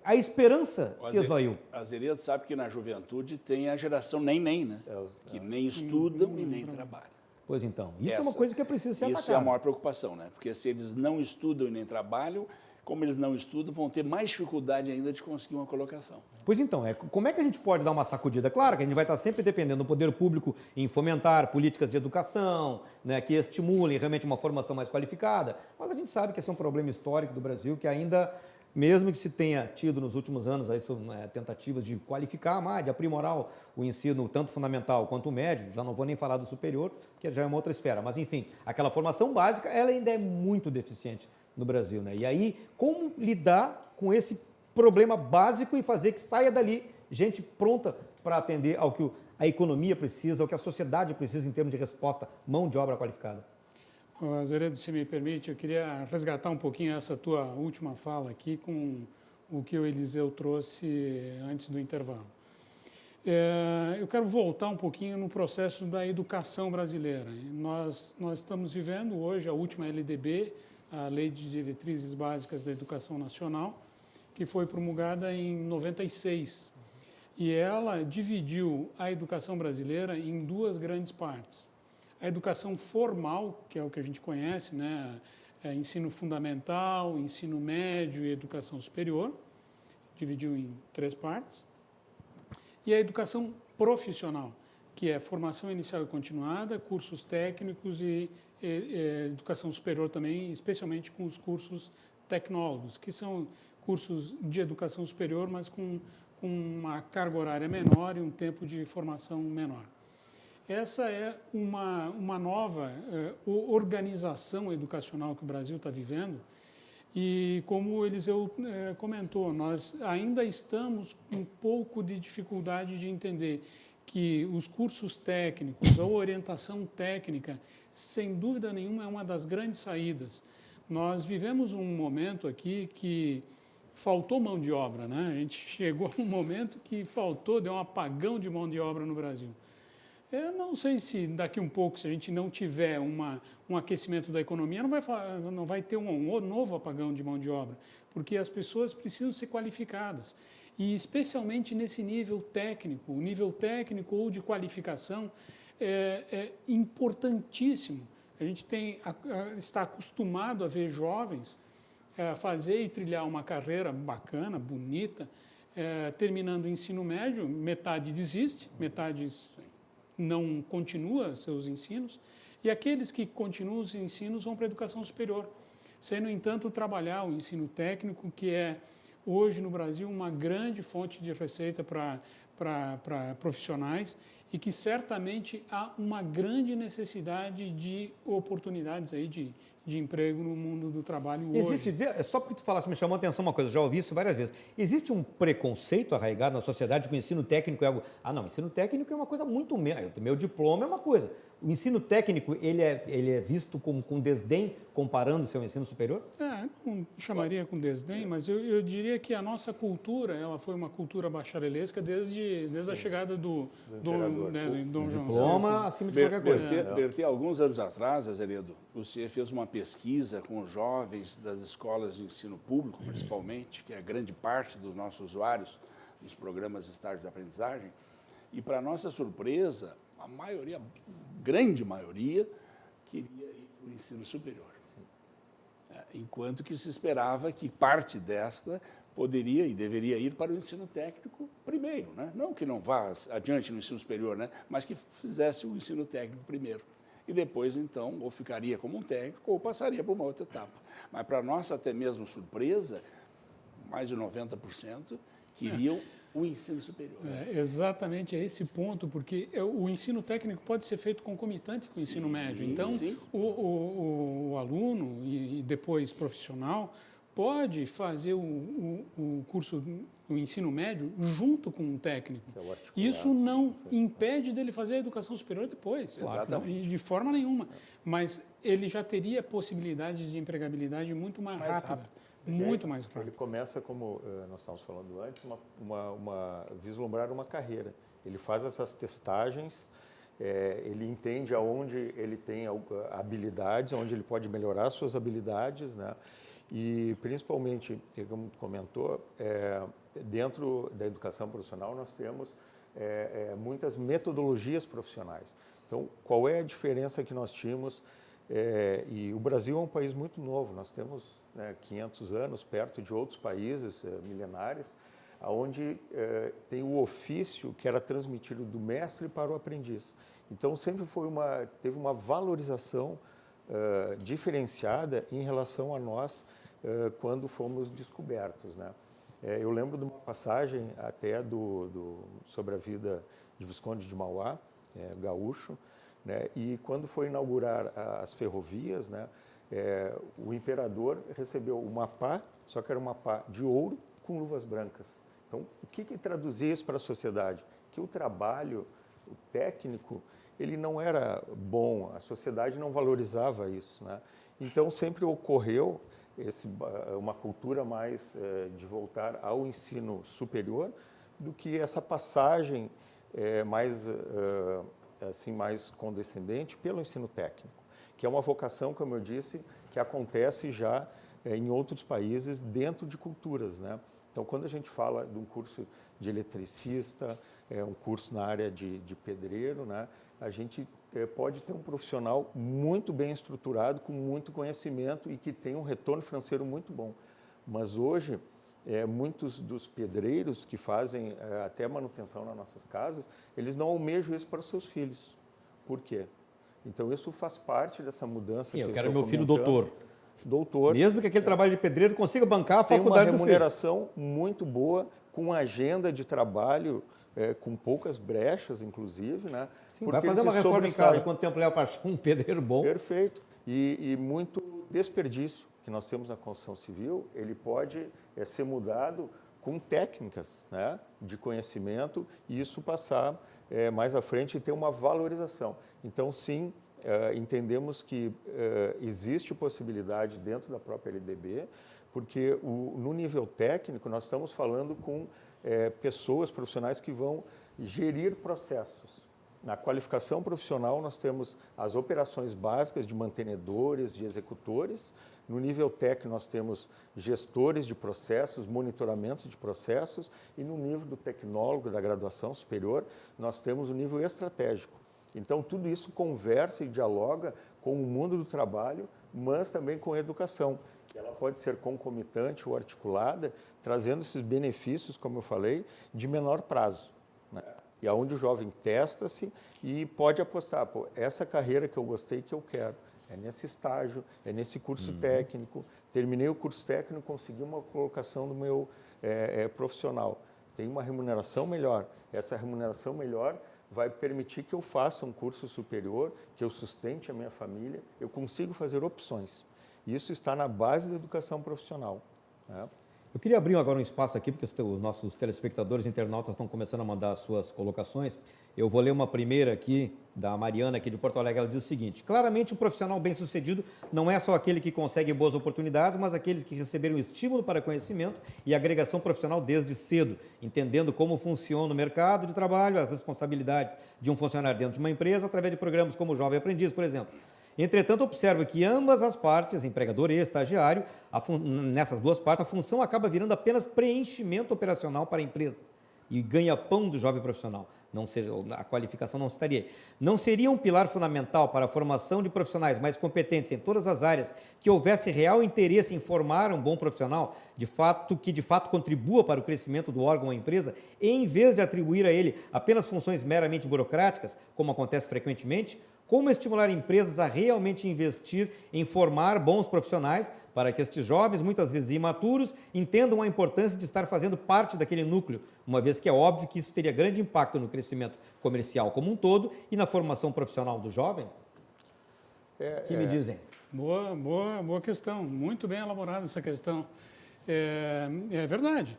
A esperança se esvaiu. Azeredo sabe que na juventude tem a geração nem-nem, né? Que nem estudam e nem trabalham. Pois então, isso é uma coisa que é preciso ser atacada. Isso é a maior preocupação, né? Porque se eles não estudam e nem trabalham, como eles não estudam, vão ter mais dificuldade ainda de conseguir uma colocação. Pois então, como é que a gente pode dar uma sacudida? Claro que a gente vai estar sempre dependendo do poder público em fomentar políticas de educação, né, que estimulem realmente uma formação mais qualificada, mas a gente sabe que esse é um problema histórico do Brasil, que ainda, mesmo que se tenha tido nos últimos anos aí, tentativas de qualificar mais, de aprimorar o ensino tanto fundamental quanto o médio, já não vou nem falar do superior, porque já é uma outra esfera, mas enfim, aquela formação básica, ela ainda é muito deficiente no Brasil, né? E aí, como lidar com esse problema básico e fazer que saia dali gente pronta para atender ao que a economia precisa, ao que a sociedade precisa em termos de resposta, mão de obra qualificada? Azeredo, se me permite, eu queria resgatar um pouquinho essa tua última fala aqui com o que o Eliseu trouxe antes do intervalo. Eu quero voltar um pouquinho no processo da educação brasileira. Nós estamos vivendo hoje a última LDB, a Lei de Diretrizes Básicas da Educação Nacional, que foi promulgada em 96. E ela dividiu a educação brasileira em duas grandes partes. A educação formal, que é o que a gente conhece, né? Ensino fundamental, ensino médio e educação superior, dividiu em 3 partes. E a educação profissional, que é formação inicial e continuada, cursos técnicos e educação superior também, especialmente com os cursos tecnólogos, que são cursos de educação superior, mas com uma carga horária menor e um tempo de formação menor. Essa é uma nova organização educacional que o Brasil está vivendo e, como o Eliseu comentou, nós ainda estamos com um pouco de dificuldade de entender que os cursos técnicos, a orientação técnica, sem dúvida nenhuma, é uma das grandes saídas. Nós vivemos um momento aqui que faltou mão de obra, né? A gente chegou a um momento que deu um apagão de mão de obra no Brasil. Eu não sei se daqui um pouco, se a gente não tiver um aquecimento da economia, não vai ter um novo apagão de mão de obra, porque as pessoas precisam ser qualificadas. E especialmente nesse nível técnico, o nível técnico ou de qualificação é importantíssimo. A gente está acostumado a ver jovens fazer e trilhar uma carreira bacana, bonita, terminando o ensino médio, metade desiste, metade não continua seus ensinos, e aqueles que continuam os ensinos vão para a educação superior, sem, no entanto, trabalhar o ensino técnico, que é, hoje no Brasil, uma grande fonte de receita para profissionais e que certamente há uma grande necessidade de oportunidades aí de emprego no mundo do trabalho hoje. Só porque tu falasse, me chamou a atenção uma coisa, já ouvi isso várias vezes. Existe um preconceito arraigado na sociedade que o ensino técnico é algo... Ah, não, ensino técnico é uma coisa muito... Meu diploma é uma coisa. O ensino técnico, ele é visto com desdém, comparando-se ao ensino superior? Não chamaria com desdém, mas eu diria que a nossa cultura, ela foi uma cultura bacharelesca desde a chegada do Dom João. Diploma acima de qualquer coisa. Bertê, alguns anos atrás, Azeredo, você fez uma pesquisa com os jovens das escolas de ensino público, principalmente, que é a grande parte dos nossos usuários dos programas de estágio de aprendizagem, e, para nossa surpresa, a maioria, grande maioria, queria ir para o ensino superior. Enquanto que se esperava que parte desta poderia e deveria ir para o ensino técnico primeiro, né? Não que não vá adiante no ensino superior, né? Mas que fizesse o ensino técnico primeiro. E depois, então, ou ficaria como um técnico ou passaria para uma outra etapa. Mas, para nossa até mesmo surpresa, mais de 90% queriam o ensino superior. Exatamente esse ponto, porque o ensino técnico pode ser feito concomitante com o ensino médio. Então, o aluno e depois profissional pode fazer o curso, o ensino médio, junto com um técnico. Isso não impede dele fazer a educação superior depois, Exatamente. De forma nenhuma. Mas ele já teria possibilidades de empregabilidade muito mais rápida. Muito mais Ele rápido. começa, como nós estávamos falando antes, vislumbrar uma carreira. Ele faz essas testagens, ele entende aonde ele tem habilidades, onde ele pode melhorar suas habilidades, né? E, principalmente, como tu comentou, dentro da educação profissional nós temos muitas metodologias profissionais. Então, qual é a diferença que nós tínhamos? E o Brasil é um país muito novo, nós temos 500 anos, perto de outros países milenares, onde tem o ofício que era transmitido do mestre para o aprendiz. Então, sempre teve uma valorização diferenciada em relação a nós quando fomos descobertos, né? Eu lembro de uma passagem até sobre a vida de Visconde de Mauá, gaúcho, né? E quando foi inaugurar as ferrovias, né, o imperador recebeu uma pá, só que era uma pá de ouro com luvas brancas. Então, o que traduzia isso para a sociedade? Que o trabalho, o técnico, ele não era bom, a sociedade não valorizava isso, né? Então, sempre ocorreu uma cultura mais de voltar ao ensino superior do que essa passagem mais condescendente pelo ensino técnico, que é uma vocação, como eu disse, que acontece já em outros países dentro de culturas, né? Então, quando a gente fala de um curso de eletricista, um curso na área de pedreiro, né, a gente pode ter um profissional muito bem estruturado, com muito conhecimento e que tem um retorno financeiro muito bom. Mas hoje, muitos dos pedreiros que fazem até manutenção nas nossas casas, eles não almejam isso para os seus filhos. Por quê? Então, isso faz parte dessa mudança. Sim, eu quero meu filho doutor. Doutor. Mesmo que aquele trabalho de pedreiro consiga bancar a faculdade do filho. Tem uma remuneração muito boa, com agenda de trabalho, com poucas brechas, inclusive, né? Sim, vai fazer uma reforma em casa, quanto tempo leva para achar um pedreiro bom? Perfeito. E muito desperdício que nós temos na construção civil, ele pode ser mudado com técnicas, né, de conhecimento, e isso passar mais à frente e ter uma valorização. Então, sim, entendemos que existe possibilidade dentro da própria LDB, porque no nível técnico nós estamos falando com pessoas profissionais que vão gerir processos. Na qualificação profissional nós temos as operações básicas de mantenedores, de executores. No nível técnico nós temos gestores de processos, monitoramento de processos, e no nível do tecnólogo da graduação superior nós temos o nível estratégico. Então, tudo isso conversa e dialoga com o mundo do trabalho, mas também com a educação, que ela pode ser concomitante ou articulada, trazendo esses benefícios, como eu falei, de menor prazo, né? E aonde o jovem testa-se e pode apostar, pô, essa carreira que eu gostei, que eu quero, é nesse estágio, é nesse curso técnico, terminei o curso técnico, consegui uma colocação no meu profissional, tem uma remuneração melhor, essa remuneração melhor vai permitir que eu faça um curso superior, que eu sustente a minha família, eu consigo fazer opções. Isso está na base da educação profissional, né? Eu queria abrir agora um espaço aqui, porque os nossos telespectadores, internautas estão começando a mandar as suas colocações. Eu vou ler uma primeira aqui, da Mariana, aqui de Porto Alegre. Ela diz o seguinte: claramente, um profissional bem-sucedido não é só aquele que consegue boas oportunidades, mas aqueles que receberam estímulo para conhecimento e agregação profissional desde cedo, entendendo como funciona o mercado de trabalho, as responsabilidades de um funcionário dentro de uma empresa, através de programas como o Jovem Aprendiz, por exemplo. Entretanto, observa que ambas as partes, empregador e estagiário, nessas duas partes, a função acaba virando apenas preenchimento operacional para a empresa e ganha-pão do jovem profissional. A qualificação não estaria aí. Não seria um pilar fundamental para a formação de profissionais mais competentes em todas as áreas que houvesse real interesse em formar um bom profissional, que de fato contribua para o crescimento do órgão ou empresa, em vez de atribuir a ele apenas funções meramente burocráticas, como acontece frequentemente? Como estimular empresas a realmente investir em formar bons profissionais para que estes jovens, muitas vezes imaturos, entendam a importância de estar fazendo parte daquele núcleo, uma vez que é óbvio que isso teria grande impacto no crescimento comercial como um todo e na formação profissional do jovem? O que me dizem? Boa questão, muito bem elaborada essa questão. É verdade.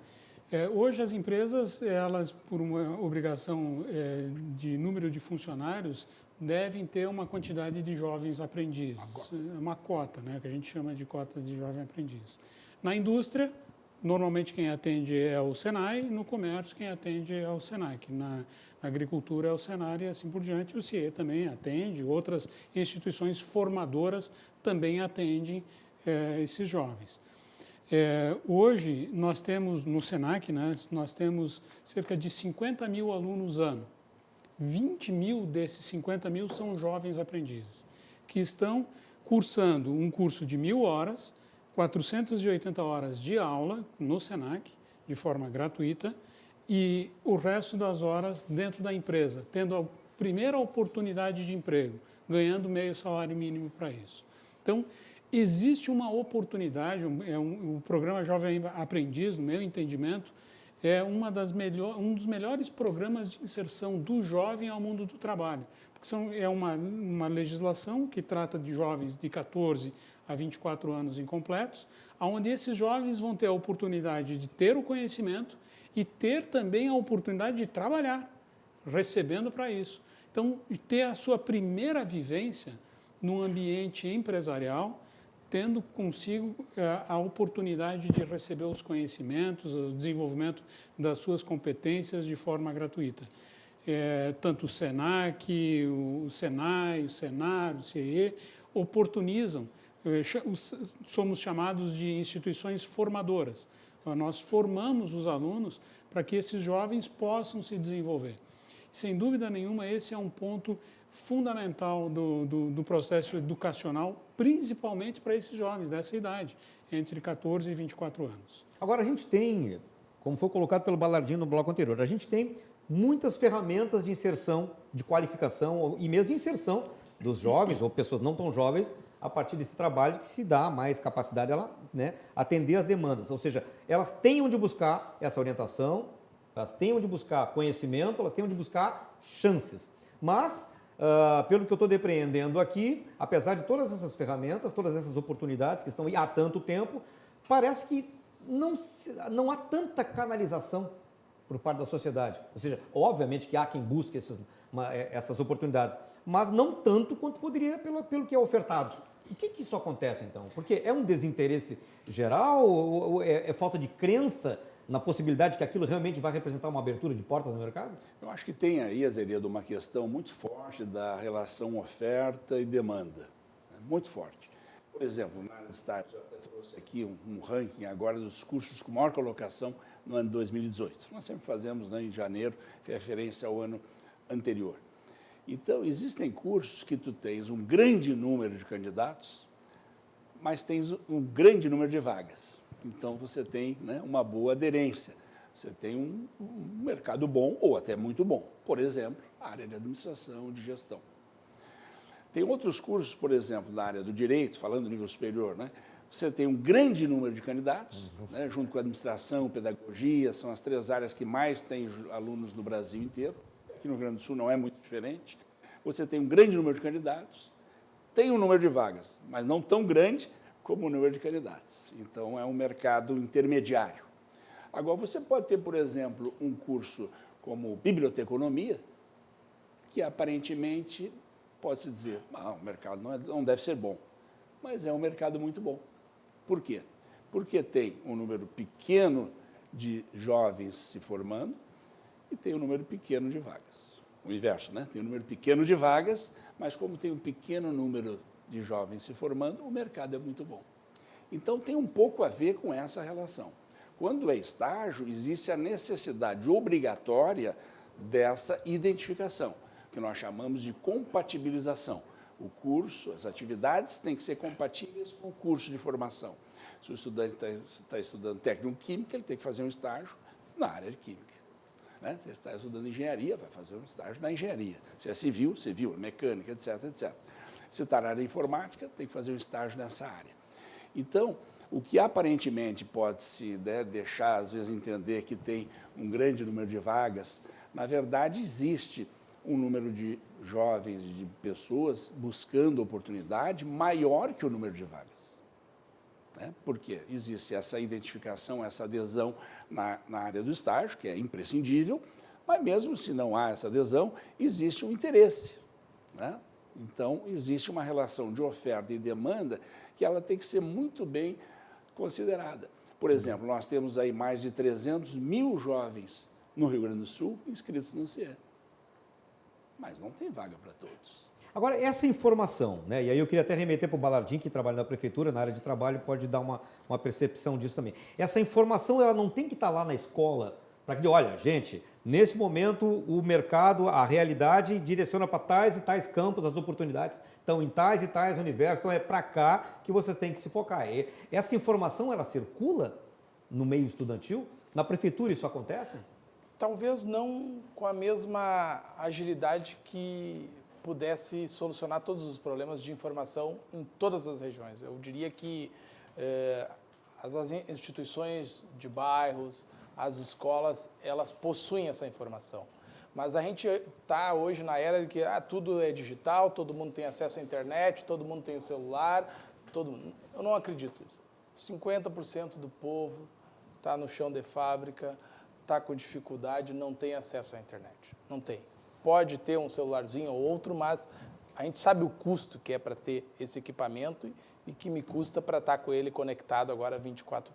Hoje as empresas, elas, por uma obrigação de número de funcionários, devem ter uma quantidade de jovens aprendizes, uma cota, né, que a gente chama de cota de jovem aprendiz. Na indústria, normalmente quem atende é o Senai, no comércio quem atende é o Senac, na agricultura é o Senar e assim por diante. O CIE também atende, outras instituições formadoras também atendem esses jovens. Hoje nós temos no Senac, né, nós temos cerca de 50 mil alunos ano. 20 mil desses 50 mil são jovens aprendizes, que estão cursando um curso de 1.000 horas, 480 horas de aula no Senac, de forma gratuita, e o resto das horas dentro da empresa, tendo a primeira oportunidade de emprego, ganhando meio salário mínimo para isso. Então, existe uma oportunidade, o programa Jovem Aprendiz, no meu entendimento, é um dos melhores programas de inserção do jovem ao mundo do trabalho. Porque é uma legislação que trata de jovens de 14 a 24 anos incompletos, onde esses jovens vão ter a oportunidade de ter o conhecimento e ter também a oportunidade de trabalhar, recebendo para isso. Então, ter a sua primeira vivência num ambiente empresarial, tendo consigo a oportunidade de receber os conhecimentos, o desenvolvimento das suas competências de forma gratuita. Tanto o Senac, o Senai, o Senar, o CIE, oportunizam, somos chamados de instituições formadoras. Nós formamos os alunos para que esses jovens possam se desenvolver. Sem dúvida nenhuma, esse é um ponto fundamental do processo educacional, principalmente para esses jovens dessa idade, entre 14 e 24 anos. Agora, a gente tem, como foi colocado pelo Balardino no bloco anterior, a gente tem muitas ferramentas de inserção, de qualificação e mesmo de inserção dos jovens ou pessoas não tão jovens a partir desse trabalho que se dá mais capacidade ela, né, atender as demandas. Ou seja, elas têm onde buscar essa orientação, elas têm onde buscar conhecimento, elas têm onde buscar chances. Mas, pelo que eu estou depreendendo aqui, apesar de todas essas ferramentas, todas essas oportunidades que estão aí há tanto tempo, parece que não há tanta canalização por parte da sociedade. Ou seja, obviamente que há quem busque essas oportunidades, mas não tanto quanto poderia pelo que é ofertado. Por que isso acontece, então? Porque é um desinteresse geral ou é falta de crença na possibilidade que aquilo realmente vai representar uma abertura de portas no mercado? Eu acho que tem aí, Azeredo, uma questão muito forte da relação oferta e demanda. Muito forte. Por exemplo, na área de estágio, eu até trouxe aqui um ranking agora dos cursos com maior colocação no ano 2018. Nós sempre fazemos, né, em janeiro, referência ao ano anterior. Então, existem cursos que tu tens um grande número de candidatos, mas tens um grande número de vagas. Então, você tem, né, uma boa aderência. Você tem um mercado bom ou até muito bom. Por exemplo, a área de administração, de gestão. Tem outros cursos, por exemplo, na área do direito, falando do nível superior, né? Você tem um grande número de candidatos, né, junto com a administração, pedagogia, são as 3 áreas que mais têm alunos no Brasil inteiro. Aqui no Rio Grande do Sul não é muito diferente. Você tem um grande número de candidatos, tem um número de vagas, mas não tão grande como o número de candidatos. Então, é um mercado intermediário. Agora, você pode ter, por exemplo, um curso como biblioteconomia, que aparentemente pode-se dizer, o mercado não deve ser bom, mas é um mercado muito bom. Por quê? Porque tem um número pequeno de jovens se formando e tem um número pequeno de vagas. O inverso, né? Tem um número pequeno de vagas, mas como tem um pequeno número de jovens se formando, o mercado é muito bom. Então, tem um pouco a ver com essa relação. Quando é estágio, existe a necessidade obrigatória dessa identificação, que nós chamamos de compatibilização. O curso, as atividades têm que ser compatíveis com o curso de formação. Se o estudante está estudando técnico química, ele tem que fazer um estágio na área de química. Né? Se ele está estudando engenharia, vai fazer um estágio na engenharia. Se é civil, mecânica, etc, etc. Se está na área de informática, tem que fazer um estágio nessa área. Então, o que aparentemente pode-se, né, deixar, às vezes, entender que tem um grande número de vagas, na verdade, existe um número de jovens, de pessoas buscando oportunidade maior que o número de vagas. Né? Por quê? Existe essa identificação, essa adesão na área do estágio, que é imprescindível, mas mesmo se não há essa adesão, existe um interesse. Né? Então, existe uma relação de oferta e demanda que ela tem que ser muito bem considerada. Por exemplo, nós temos aí mais de 300 mil jovens no Rio Grande do Sul inscritos no CIE. Mas não tem vaga para todos. Agora, essa informação, né? E aí eu queria até remeter para o Balardim, que trabalha na prefeitura, na área de trabalho, pode dar uma percepção disso também. Essa informação, ela não tem que estar lá na escola para que, olha, gente, nesse momento o mercado, a realidade direciona para tais e tais campos, as oportunidades estão em tais e tais universos, então é para cá que vocês têm que se focar. E essa informação, ela circula no meio estudantil? Na prefeitura isso acontece? Talvez não com a mesma agilidade que pudesse solucionar todos os problemas de informação em todas as regiões. Eu diria que as instituições de bairros, as escolas, elas possuem essa informação. Mas a gente está hoje na era de que tudo é digital, todo mundo tem acesso à internet, todo mundo tem o celular, eu não acredito nisso. 50% do povo está no chão de fábrica, está com dificuldade, não tem acesso à internet. Não tem. Pode ter um celularzinho ou outro, mas a gente sabe o custo que é para ter esse equipamento e que me custa para estar com ele conectado agora 24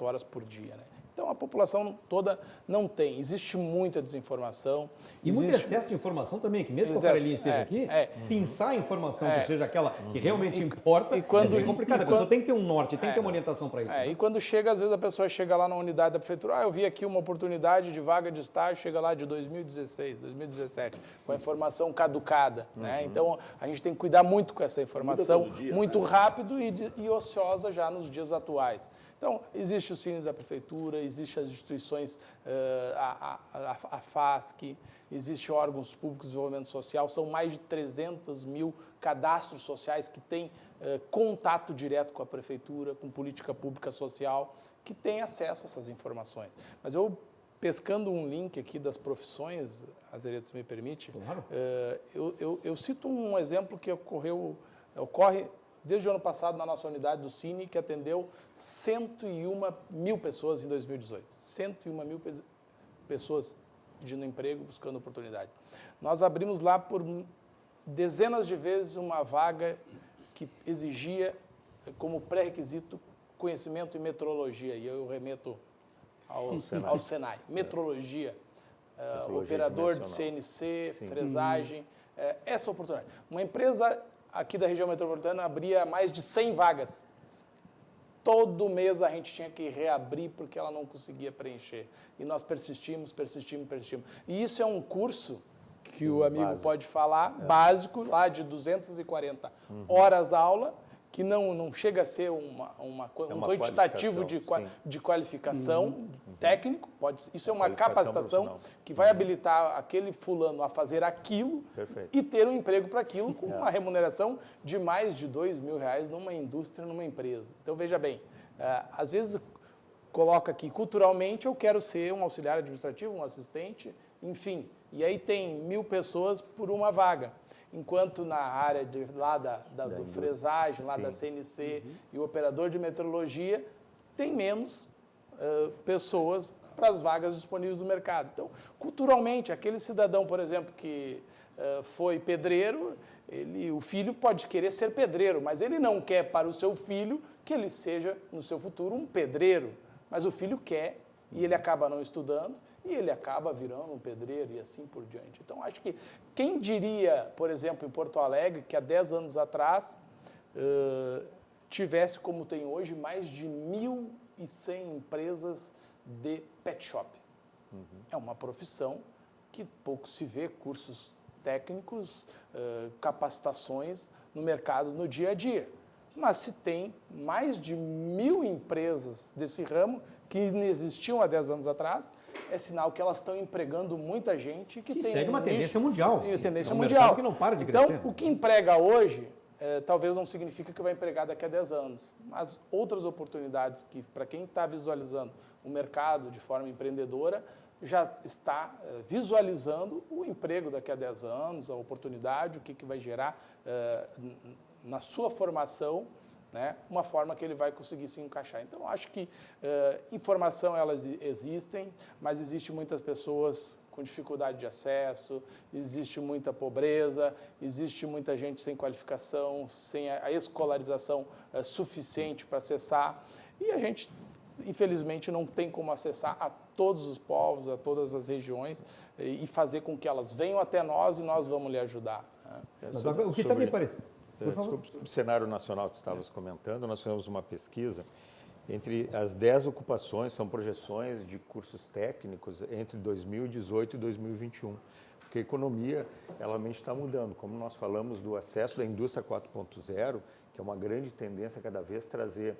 horas por dia, né? Então, a população toda não tem. Existe muita desinformação. E muito excesso de informação também, que mesmo que o Carelinha esteja aqui, pensar a informação que seja aquela que realmente importa é bem complicado. A pessoa tem que ter um norte, tem que ter uma orientação para isso. Né? E quando chega, às vezes a pessoa chega lá na unidade da prefeitura, eu vi aqui uma oportunidade de vaga de estágio, chega lá de 2016, 2017, com a informação caducada. Né? Então, a gente tem que cuidar muito com essa informação, muito rápido e ociosa já nos dias atuais. Então, existe o Cine da Prefeitura, existem as instituições, a FASC, existem órgãos públicos de desenvolvimento social, são mais de 300 mil cadastros sociais que têm contato direto com a Prefeitura, com política pública social, que têm acesso a essas informações. Mas eu, pescando um link aqui das profissões, Azeredo, se me permite, claro. Eu cito um exemplo que ocorre desde o ano passado na nossa unidade do Cine, que atendeu 101 mil pessoas em 2018. 101 mil pessoas pedindo emprego, buscando oportunidade. Nós abrimos lá por dezenas de vezes uma vaga que exigia como pré-requisito conhecimento em metrologia, e eu remeto ao Senai. Metrologia, operador de CNC, fresagem, essa oportunidade. Uma empresa aqui da região metropolitana abria mais de 100 vagas. Todo mês a gente tinha que reabrir porque ela não conseguia preencher. E nós persistimos. E isso é um curso que o amigo básico pode falar, básico, lá de 240 horas aula, que não chega a ser um quantitativo de qualificação técnico, isso é uma capacitação que vai habilitar aquele fulano a fazer aquilo e ter um emprego para aquilo com uma remuneração de mais de R$2.000 numa indústria, numa empresa. Então, veja bem, às vezes coloca aqui, culturalmente eu quero ser um auxiliar administrativo, um assistente, enfim, e aí tem 1.000 pessoas por uma vaga. Enquanto na área do fresagem, lá da CNC e o operador de metrologia, tem menos pessoas para as vagas disponíveis no mercado. Então, culturalmente, aquele cidadão, por exemplo, que foi pedreiro, o filho pode querer ser pedreiro, mas ele não quer para o seu filho que ele seja, no seu futuro, um pedreiro. Mas o filho quer e ele acaba não estudando, e ele acaba virando um pedreiro e assim por diante. Então, acho que quem diria, por exemplo, em Porto Alegre, que há 10 anos atrás tivesse, como tem hoje, mais de 1.100 empresas de pet shop. É uma profissão que pouco se vê, cursos técnicos, capacitações no mercado no dia a dia. Mas se tem mais de 1.000 empresas desse ramo que existiam há 10 anos atrás, é sinal que elas estão empregando muita gente que tem segue uma tendência mundial. Tendência um mundial. Que não para de crescer. Então, o que emprega hoje, talvez não significa que vai empregar daqui a 10 anos. Mas outras oportunidades que, para quem está visualizando o mercado de forma empreendedora, já está visualizando o emprego daqui a 10 anos, a oportunidade, o que vai gerar na sua formação, né, uma forma que ele vai conseguir se encaixar. Então, acho que informação, elas existem, mas existem muitas pessoas com dificuldade de acesso, existe muita pobreza, existe muita gente sem qualificação, sem a escolarização suficiente para acessar, e a gente, infelizmente, não tem como acessar a todos os povos, a todas as regiões, e fazer com que elas venham até nós e nós vamos lhe ajudar. O que também parece... Desculpe, o cenário nacional que estavas comentando, nós fizemos uma pesquisa entre as 10 ocupações, são projeções de cursos técnicos entre 2018 e 2021, porque a economia, ela realmente está mudando. Como nós falamos do acesso da indústria 4.0, que é uma grande tendência cada vez trazer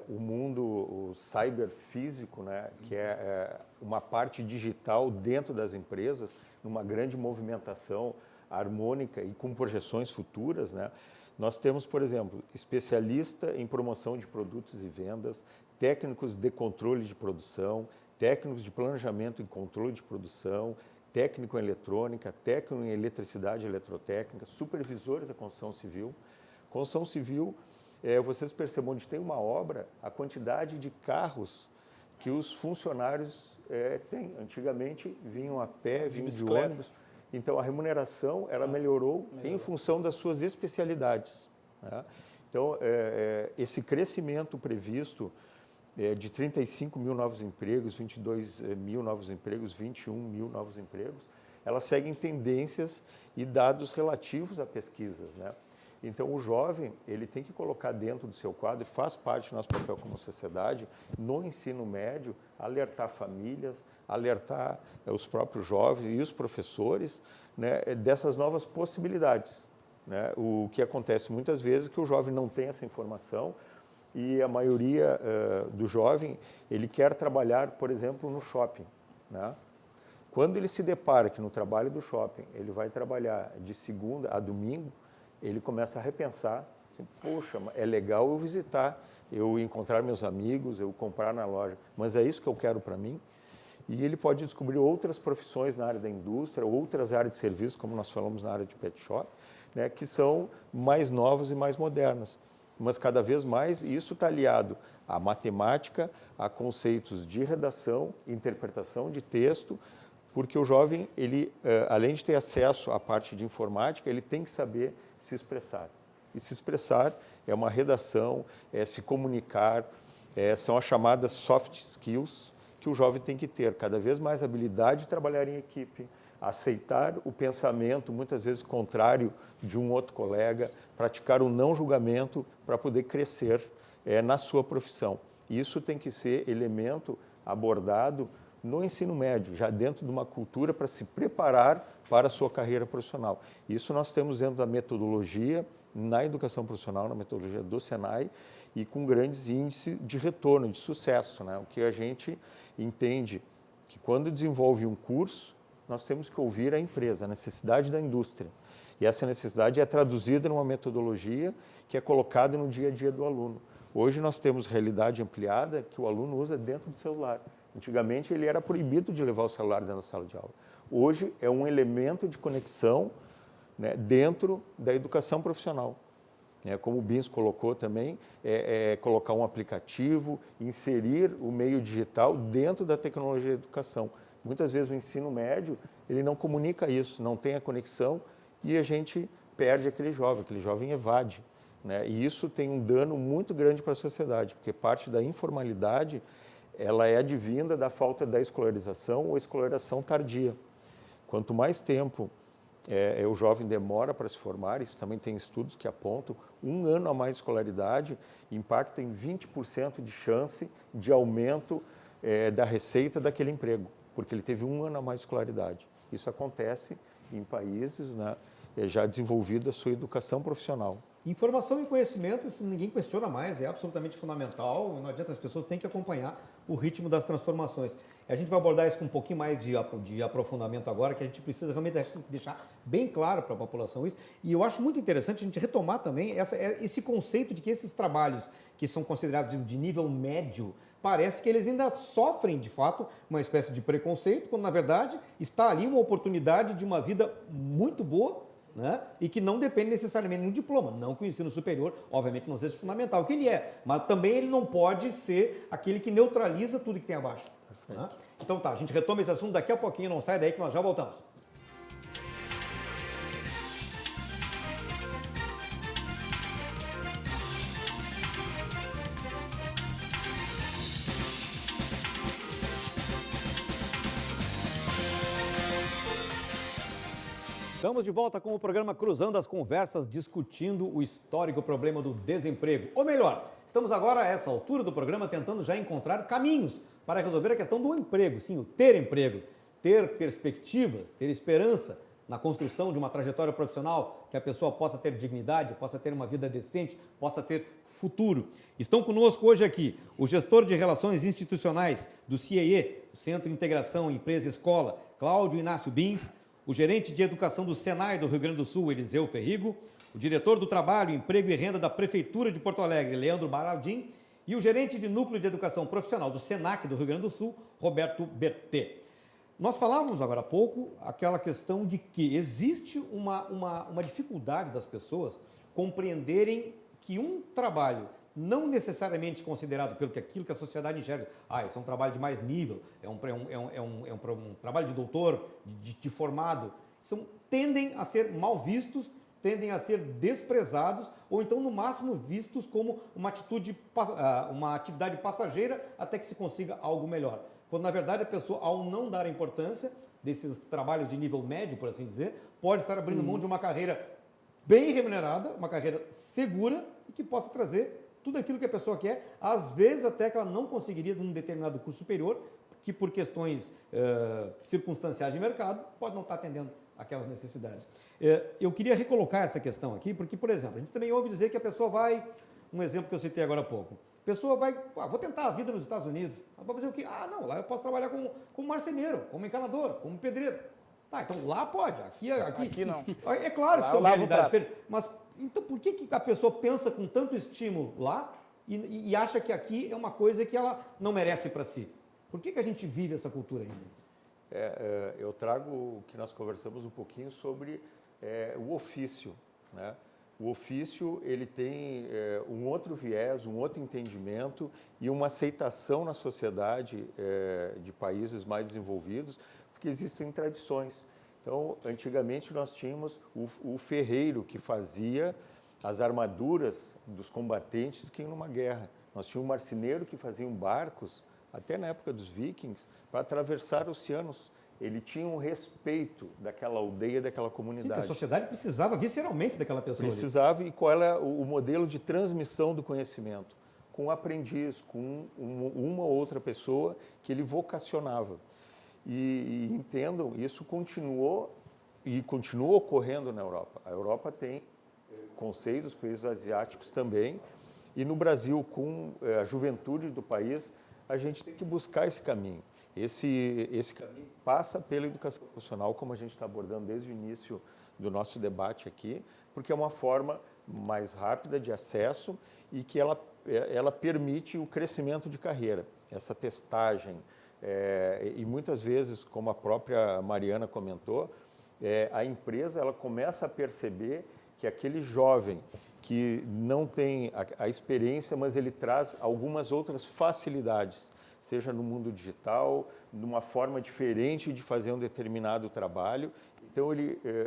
o mundo, o cyberfísico, né, que é uma parte digital dentro das empresas, numa grande movimentação harmônica e com projeções futuras, né? Nós temos, por exemplo, especialista em promoção de produtos e vendas, técnicos de controle de produção, técnicos de planejamento e controle de produção, técnico em eletrônica, técnico em eletricidade e eletrotécnica, supervisores da construção civil. Construção civil, vocês percebem, onde tem uma obra, a quantidade de carros que os funcionários têm. Antigamente vinham a pé, vinham de ônibus. Então, a remuneração, ela melhorou em função das suas especialidades, né? Então, esse crescimento previsto de 35 mil novos empregos, 22 mil novos empregos, 21 mil novos empregos, elas seguem tendências e dados relativos a pesquisas, né? Então, o jovem, ele tem que colocar dentro do seu quadro, e faz parte do nosso papel como sociedade, no ensino médio, alertar famílias, alertar os próprios jovens e os professores, né, dessas novas possibilidades, né? O que acontece muitas vezes é que o jovem não tem essa informação e a maioria do jovem, ele quer trabalhar, por exemplo, no shopping, né? Quando ele se depara que no trabalho do shopping ele vai trabalhar de segunda a domingo, ele começa a repensar, assim, poxa, é legal eu visitar, eu encontrar meus amigos, eu comprar na loja, mas é isso que eu quero para mim? E ele pode descobrir outras profissões na área da indústria, outras áreas de serviço, como nós falamos na área de pet shop, né, que são mais novas e mais modernas. Mas cada vez mais isso está aliado à matemática, a conceitos de redação, interpretação de texto, porque o jovem, ele, além de ter acesso à parte de informática, ele tem que saber se expressar. E se expressar é uma redação, é se comunicar, são as chamadas soft skills que o jovem tem que ter. Cada vez mais habilidade de trabalhar em equipe, aceitar o pensamento, muitas vezes contrário de um outro colega, praticar o não julgamento para poder crescer na sua profissão. Isso tem que ser elemento abordado no ensino médio, já dentro de uma cultura para se preparar para a sua carreira profissional. Isso nós temos dentro da metodologia, na educação profissional, na metodologia do Senai, e com grandes índices de retorno, de sucesso, né? O que a gente entende que quando desenvolve um curso, nós temos que ouvir a empresa, a necessidade da indústria. E essa necessidade é traduzida numa metodologia que é colocada no dia a dia do aluno. Hoje nós temos realidade ampliada que o aluno usa dentro do celular. Antigamente ele era proibido de levar o celular dentro da sala de aula. Hoje é um elemento de conexão, né, dentro da educação profissional. Como o Bins colocou também, colocar um aplicativo, inserir o meio digital dentro da tecnologia da educação. Muitas vezes o ensino médio, ele não comunica isso, não tem a conexão e a gente perde aquele jovem evade, né? E isso tem um dano muito grande para a sociedade, porque parte da informalidade, ela é advinda da falta da escolarização ou escolarização tardia. Quanto mais tempo o jovem demora para se formar, isso também tem estudos que apontam, 1 ano a mais de escolaridade impacta em 20% de chance de aumento da receita daquele emprego, porque ele teve 1 ano a mais de escolaridade. Isso acontece em países, né, já desenvolvida a sua educação profissional. Informação e conhecimento, isso ninguém questiona mais, é absolutamente fundamental, não adianta, as pessoas têm que acompanhar o ritmo das transformações. A gente vai abordar isso com um pouquinho mais de aprofundamento agora, que a gente precisa realmente deixar bem claro para a população isso, e eu acho muito interessante a gente retomar também esse conceito de que esses trabalhos que são considerados de nível médio, parece que eles ainda sofrem, de fato, uma espécie de preconceito, quando, na verdade, está ali uma oportunidade de uma vida muito boa, né? E que não depende necessariamente de um diploma. Não que o ensino superior, obviamente, não seja fundamental, que ele é, mas também ele não pode ser aquele que neutraliza tudo que tem abaixo. Né? Então tá, a gente retoma esse assunto daqui a pouquinho, não sai daí que nós já voltamos. Estamos de volta com o programa Cruzando as Conversas, discutindo o histórico problema do desemprego. Ou melhor, estamos agora, a essa altura do programa, tentando já encontrar caminhos para resolver a questão do emprego. Sim, o ter emprego, ter perspectivas, ter esperança na construção de uma trajetória profissional, que a pessoa possa ter dignidade, possa ter uma vida decente, possa ter futuro. Estão conosco hoje aqui o gestor de Relações Institucionais do CIEE, Centro de Integração Empresa-Escola, Cláudio Inácio Bins, o gerente de Educação do Senai do Rio Grande do Sul, Eliseu Ferrigo, o diretor do Trabalho, Emprego e Renda da Prefeitura de Porto Alegre, Leandro Baraldim, e o gerente de Núcleo de Educação Profissional do SENAC do Rio Grande do Sul, Roberto Bertê. Nós falávamos agora há pouco aquela questão de que existe uma dificuldade das pessoas compreenderem que um trabalho não necessariamente considerado pelo que aquilo que a sociedade enxerga, esse é um trabalho de mais nível, é um trabalho de doutor, de formado, tendem a ser mal vistos, tendem a ser desprezados ou então, no máximo, vistos como uma atividade passageira até que se consiga algo melhor. Quando, na verdade, a pessoa, ao não dar importância desses trabalhos de nível médio, por assim dizer, pode estar abrindo mão de uma carreira bem remunerada, uma carreira segura e que possa trazer tudo aquilo que a pessoa quer, às vezes até que ela não conseguiria num determinado curso superior, que por questões circunstanciais de mercado, pode não estar atendendo aquelas necessidades. Eu queria recolocar essa questão aqui, porque, por exemplo, a gente também ouve dizer que a pessoa vai, um exemplo que eu citei agora há pouco, a pessoa vai, vou tentar a vida nos Estados Unidos, vai fazer o quê? Não, lá eu posso trabalhar como marceneiro, como encanador, como pedreiro. Tá, então lá pode, aqui não. É claro que são realidades diferentes, mas então por que a pessoa pensa com tanto estímulo lá e acha que aqui é uma coisa que ela não merece para si? Por que a gente vive essa cultura ainda? Eu trago o que nós conversamos um pouquinho sobre o ofício, né? O ofício ele tem um outro viés, um outro entendimento e uma aceitação na sociedade de países mais desenvolvidos, porque existem tradições. Então, antigamente nós tínhamos o ferreiro que fazia as armaduras dos combatentes que iam numa guerra. Nós tínhamos o marceneiro que fazia barcos, até na época dos vikings, para atravessar oceanos. Ele tinha um respeito daquela aldeia, daquela comunidade. Sim, a sociedade precisava visceralmente daquela pessoa. Precisava, e qual era o modelo de transmissão do conhecimento? Com um aprendiz, com uma ou outra pessoa que ele vocacionava. E entendam, isso continuou e continua ocorrendo na Europa. A Europa tem conceitos, os países asiáticos também, e no Brasil, com a juventude do país, a gente tem que buscar esse caminho. Esse caminho passa pela educação profissional, como a gente está abordando desde o início do nosso debate aqui, porque é uma forma mais rápida de acesso e que ela permite o crescimento de carreira, essa testagem. E muitas vezes, como a própria Mariana comentou, a empresa ela começa a perceber que aquele jovem que não tem a experiência, mas ele traz algumas outras facilidades, seja no mundo digital, numa forma diferente de fazer um determinado trabalho. Então,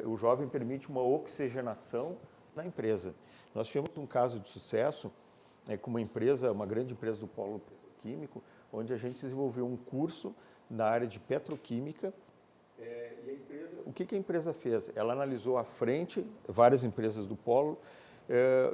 o jovem permite uma oxigenação na empresa. Nós tivemos um caso de sucesso com uma grande empresa do polo petroquímico, onde a gente desenvolveu um curso na área de petroquímica. E a empresa, o que a empresa fez? Ela analisou à frente várias empresas do polo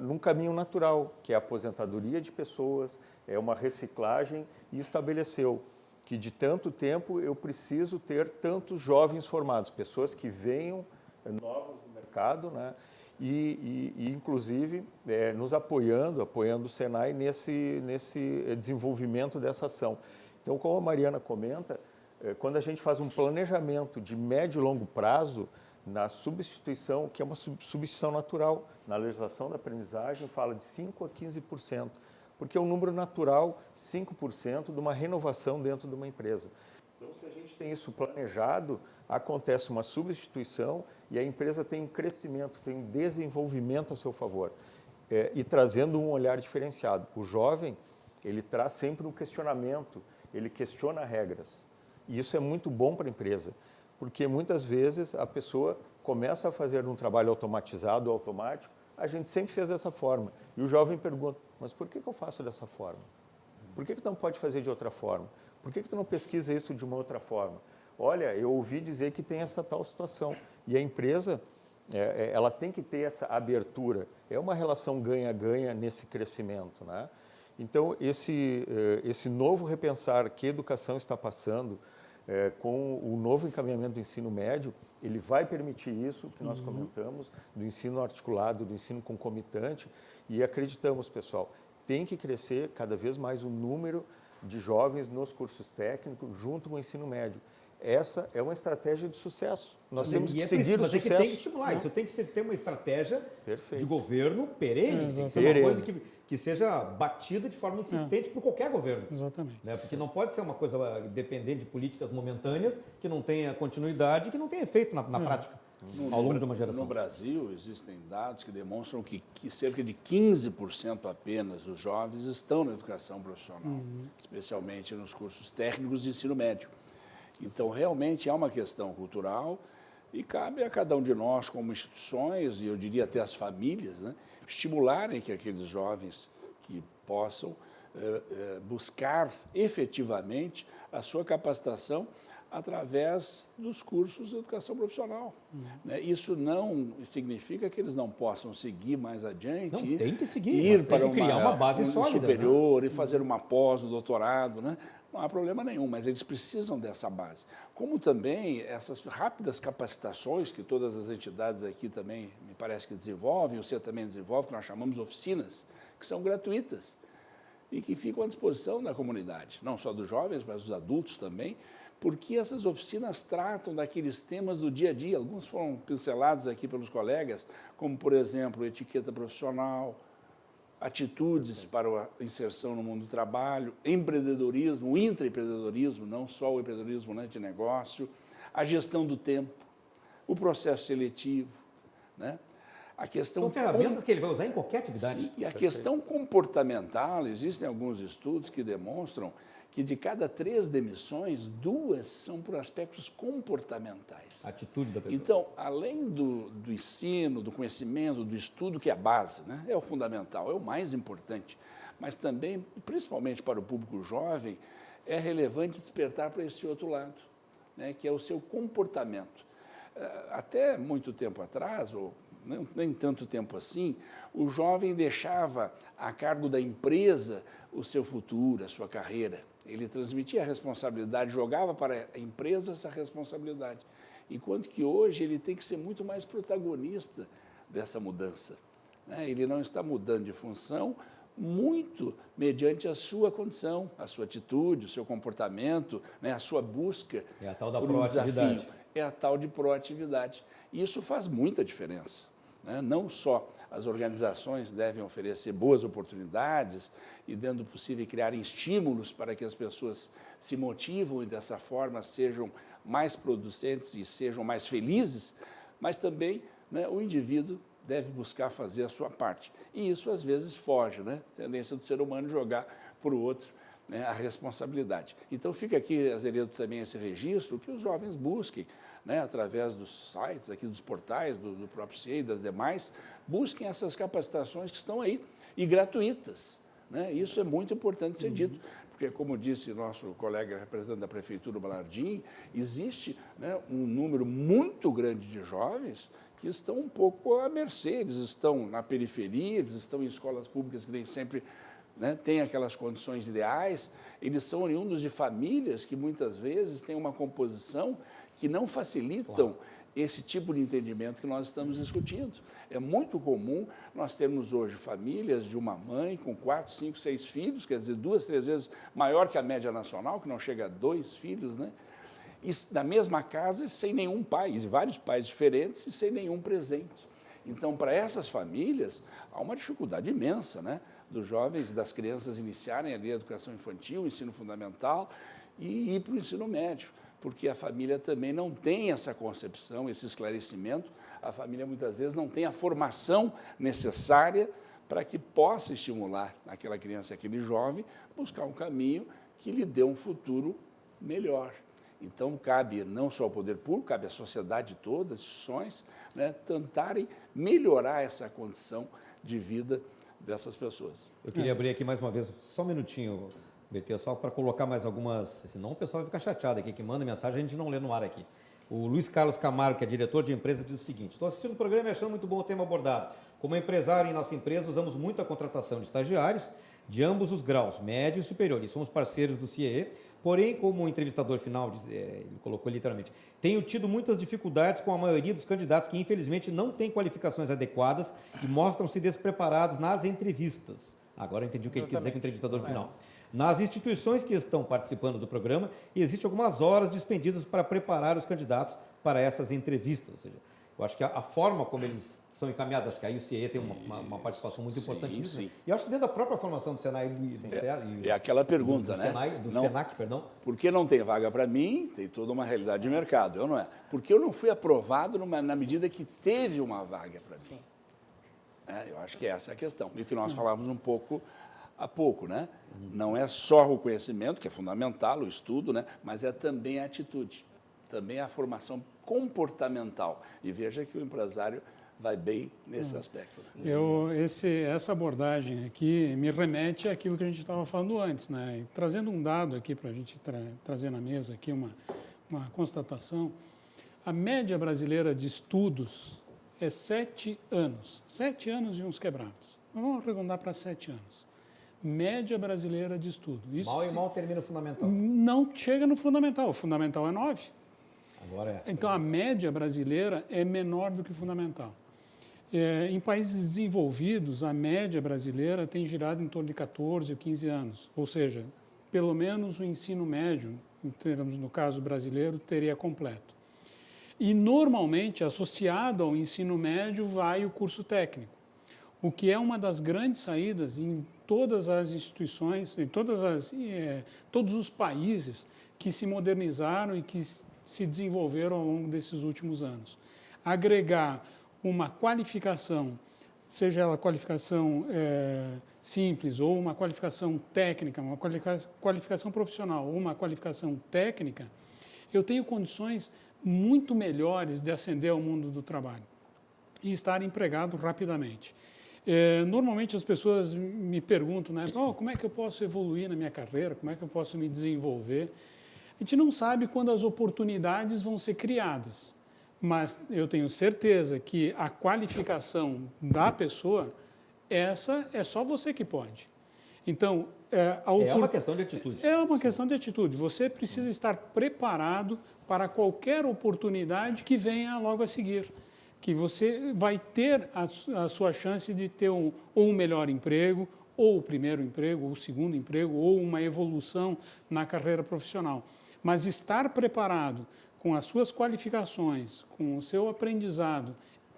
num caminho natural, que é a aposentadoria de pessoas, é uma reciclagem, e estabeleceu que de tanto tempo eu preciso ter tantos jovens formados, pessoas que venham novas no mercado, né? E inclusive nos apoiando o Senai nesse desenvolvimento dessa ação. Então, como a Mariana comenta, quando a gente faz um planejamento de médio e longo prazo, na substituição, que é uma substituição natural, na legislação da aprendizagem fala de 5% a 15%, porque é um número natural, 5% de uma renovação dentro de uma empresa. Então, se a gente tem isso planejado, acontece uma substituição e a empresa tem um crescimento, tem um desenvolvimento a seu favor, e trazendo um olhar diferenciado. O jovem, ele traz sempre um questionamento, ele questiona regras. E isso é muito bom para a empresa, porque muitas vezes a pessoa começa a fazer um trabalho automatizado, automático, a gente sempre fez dessa forma. E o jovem pergunta, mas por que eu faço dessa forma? Por que tu não pode fazer de outra forma? Por que tu não pesquisa isso de uma outra forma? Olha, eu ouvi dizer que tem essa tal situação. E a empresa, ela tem que ter essa abertura. É uma relação ganha-ganha nesse crescimento, né? Então, esse novo repensar que a educação está passando, com o novo encaminhamento do ensino médio, ele vai permitir isso que nós comentamos, do ensino articulado, do ensino concomitante, e acreditamos, pessoal, tem que crescer cada vez mais o número de jovens nos cursos técnicos junto com o ensino médio. Essa é uma estratégia de sucesso. Nós temos que seguir o sucesso. Mas tem que estimular isso, tem que ter uma estratégia de governo perene, tem que ser Exatamente. uma coisa que seja batida de forma insistente por qualquer governo. Exatamente. Né? Porque não pode ser uma coisa dependente de políticas momentâneas, que não tenha continuidade e que não tenha efeito na prática, ao longo de uma geração. No Brasil, existem dados que demonstram que cerca de 15% apenas dos jovens estão na educação profissional, especialmente nos cursos técnicos de ensino médio. Então, realmente, é uma questão cultural e cabe a cada um de nós, como instituições, e eu diria até as famílias, né, estimularem que aqueles jovens que possam buscar efetivamente a sua capacitação através dos cursos de educação profissional. Né? Isso não significa que eles não possam seguir mais adiante. Não, tem que seguir, ir mas para tem que criar uma base sólida, superior, né? E fazer uma pós, um doutorado, né? Não há problema nenhum, mas eles precisam dessa base. Como também essas rápidas capacitações que todas as entidades aqui também, me parece que desenvolvem, o CEA também desenvolve, que nós chamamos de oficinas, que são gratuitas e que ficam à disposição da comunidade, não só dos jovens, mas dos adultos também, porque essas oficinas tratam daqueles temas do dia a dia. Alguns foram pincelados aqui pelos colegas, como, por exemplo, etiqueta profissional, atitudes para a inserção no mundo do trabalho, empreendedorismo, o intraempreendedorismo, não só o empreendedorismo, né, de negócio, a gestão do tempo, o processo seletivo, né? A questão São ferramentas que ele vai usar em qualquer atividade. Sim, e a questão comportamental, existem alguns estudos que demonstram que de cada 3 demissões, 2 são por aspectos comportamentais. A atitude da pessoa. Então, além do ensino, do conhecimento, do estudo, que é a base, né? É o fundamental, é o mais importante, mas também, principalmente para o público jovem, é relevante despertar para esse outro lado, né? Que é o seu comportamento. Até muito tempo atrás, ou nem tanto tempo assim, o jovem deixava a cargo da empresa o seu futuro, a sua carreira. Ele transmitia a responsabilidade, jogava para a empresa essa responsabilidade. Enquanto que hoje ele tem que ser muito mais protagonista dessa mudança, né? Ele não está mudando de função muito mediante a sua condição, a sua atitude, o seu comportamento, né? A sua busca. É a tal da por proatividade. desafio. É a tal de proatividade. E isso faz muita diferença, né? Não só as organizações devem oferecer boas oportunidades e, dando possível, criar estímulos para que as pessoas se motivam e, dessa forma, sejam mais producentes e sejam mais felizes, mas também, né, o indivíduo deve buscar fazer a sua parte. E isso, às vezes, foge, né? A tendência do ser humano jogar para o outro, né, a responsabilidade. Então, fica aqui, Azeredo, também esse registro que os jovens busquem, né, através dos sites, aqui dos portais, do próprio CIE e das demais, busquem essas capacitações que estão aí, e gratuitas, né? Isso é muito importante ser dito, porque, como disse nosso colega representante da Prefeitura, Balardim, existe, né, um número muito grande de jovens que estão um pouco à mercê, eles estão na periferia, eles estão em escolas públicas que nem sempre, né, têm aquelas condições ideais, eles são oriundos de famílias que muitas vezes têm uma composição que não facilitam esse tipo de entendimento que nós estamos discutindo. É muito comum nós termos hoje famílias de uma mãe com 4, 5, 6 filhos, quer dizer, 2, 3 vezes maior que a média nacional, que não chega a 2 filhos, né? E na mesma casa, sem nenhum pai, e vários pais diferentes e sem nenhum presente. Então, para essas famílias, há uma dificuldade imensa, né? Dos jovens, das crianças iniciarem ali a educação infantil, o ensino fundamental e ir para o ensino médio, porque a família também não tem essa concepção, esse esclarecimento, a família muitas vezes não tem a formação necessária para que possa estimular aquela criança, aquele jovem, buscar um caminho que lhe dê um futuro melhor. Então, cabe não só ao poder público, cabe à sociedade toda, as instituições, né, tentarem melhorar essa condição de vida dessas pessoas. Eu queria abrir aqui mais uma vez, só um minutinho, BT, só para colocar mais algumas, senão o pessoal vai ficar chateado aqui, que manda mensagem, a gente não lê no ar aqui. O Luiz Carlos Camargo, que é diretor de empresa, diz o seguinte: estou assistindo o programa e achando muito bom o tema abordado. Como empresário em nossa empresa, usamos muito a contratação de estagiários de ambos os graus, médio e superior, e somos parceiros do CIE. Porém, como o entrevistador final, ele colocou literalmente, tenho tido muitas dificuldades com a maioria dos candidatos que, infelizmente, não têm qualificações adequadas e mostram-se despreparados nas entrevistas. Agora eu entendi o que ele quer dizer com o entrevistador final. Nas instituições que estão participando do programa, existem algumas horas dispendidas para preparar os candidatos para essas entrevistas. Ou seja, eu acho que a forma como eles são encaminhados, acho que aí o CIE tem uma participação muito importante nisso. Sim. E eu acho que dentro da própria formação do Senai É aquela pergunta, do né? Senai, do Não, Senac, perdão. por que não tem vaga para mim? Tem toda uma realidade de mercado, eu não é. Porque eu não fui aprovado na medida que teve uma vaga para mim. Eu acho que essa é a questão. E que nós falávamos um pouco há pouco, né? Não é só o conhecimento, que é fundamental, o estudo, né? Mas é também a atitude, também a formação comportamental. E veja que o empresário vai bem nesse aspecto. Né? Essa abordagem aqui me remete àquilo que a gente estava falando antes, né? E trazendo um dado aqui para a gente trazer na mesa aqui uma constatação. A média brasileira de estudos é 7 anos. 7 anos e uns quebrados. Vamos arredondar para 7 anos. Média brasileira de estudo. Isso Mal e mal termina o fundamental. não chega no fundamental. O fundamental é 9. Agora é. Então, a média brasileira é menor do que o fundamental. Em países desenvolvidos, a média brasileira tem girado em torno de 14 ou 15 anos. Ou seja, pelo menos o ensino médio, em termos, no caso brasileiro, teria completo. E, normalmente, associado ao ensino médio, vai o curso técnico, o que é uma das grandes saídas em todas as instituições, em todos os países que se modernizaram e que se desenvolveram ao longo desses últimos anos. Agregar uma qualificação, seja ela qualificação simples ou uma qualificação técnica, uma qualificação profissional ou uma qualificação técnica, eu tenho condições muito melhores de ascender ao mundo do trabalho e estar empregado rapidamente. Normalmente as pessoas me perguntam, né, como é que eu posso evoluir na minha carreira, como é que eu posso me desenvolver? A gente não sabe quando as oportunidades vão ser criadas, mas eu tenho certeza que a qualificação da pessoa, essa é só você que pode. Então, é uma questão de atitude. É uma questão de atitude. Você precisa estar preparado para qualquer oportunidade que venha logo a seguir, que você vai ter a sua chance de ter ou um melhor emprego, ou o primeiro emprego, ou o segundo emprego, ou uma evolução na carreira profissional. Mas estar preparado com as suas qualificações, com o seu aprendizado,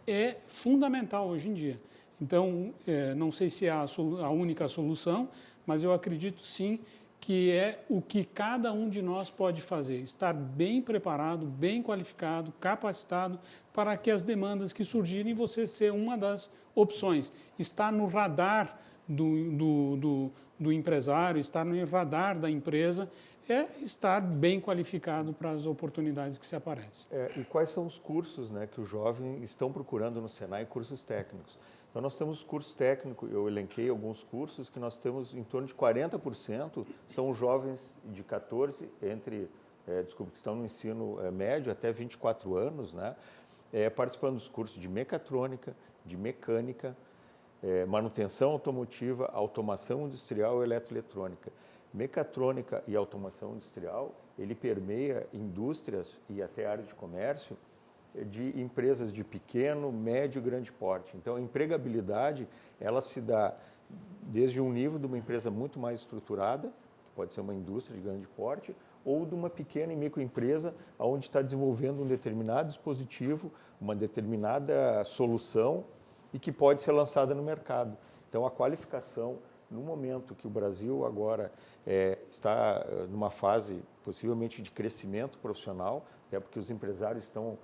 é fundamental hoje em dia. Então, não sei se é a única solução, mas eu acredito sim que é o que cada um de nós pode fazer, estar bem preparado, bem qualificado, capacitado para que as demandas que surgirem você ser uma das opções, estar no radar do empresário, estar no radar da empresa, é estar bem qualificado para as oportunidades que se aparecem. E quais são os cursos, né, que os jovens estão procurando no Senai, cursos técnicos? Então, nós temos cursos técnicos, eu elenquei alguns cursos que nós temos em torno de 40% são jovens de 14, que estão no ensino médio até 24 anos, né, participando dos cursos de mecatrônica, de mecânica, manutenção automotiva, automação industrial e eletroeletrônica. Mecatrônica e automação industrial, ele permeia indústrias e até área de comércio de empresas de pequeno, médio e grande porte. Então, a empregabilidade, ela se dá desde um nível de uma empresa muito mais estruturada, que pode ser uma indústria de grande porte, ou de uma pequena e microempresa, onde está desenvolvendo um determinado dispositivo, uma determinada solução e que pode ser lançada no mercado. Então, a qualificação, no momento que o Brasil agora está numa fase possivelmente de crescimento profissional, até porque os empresários estão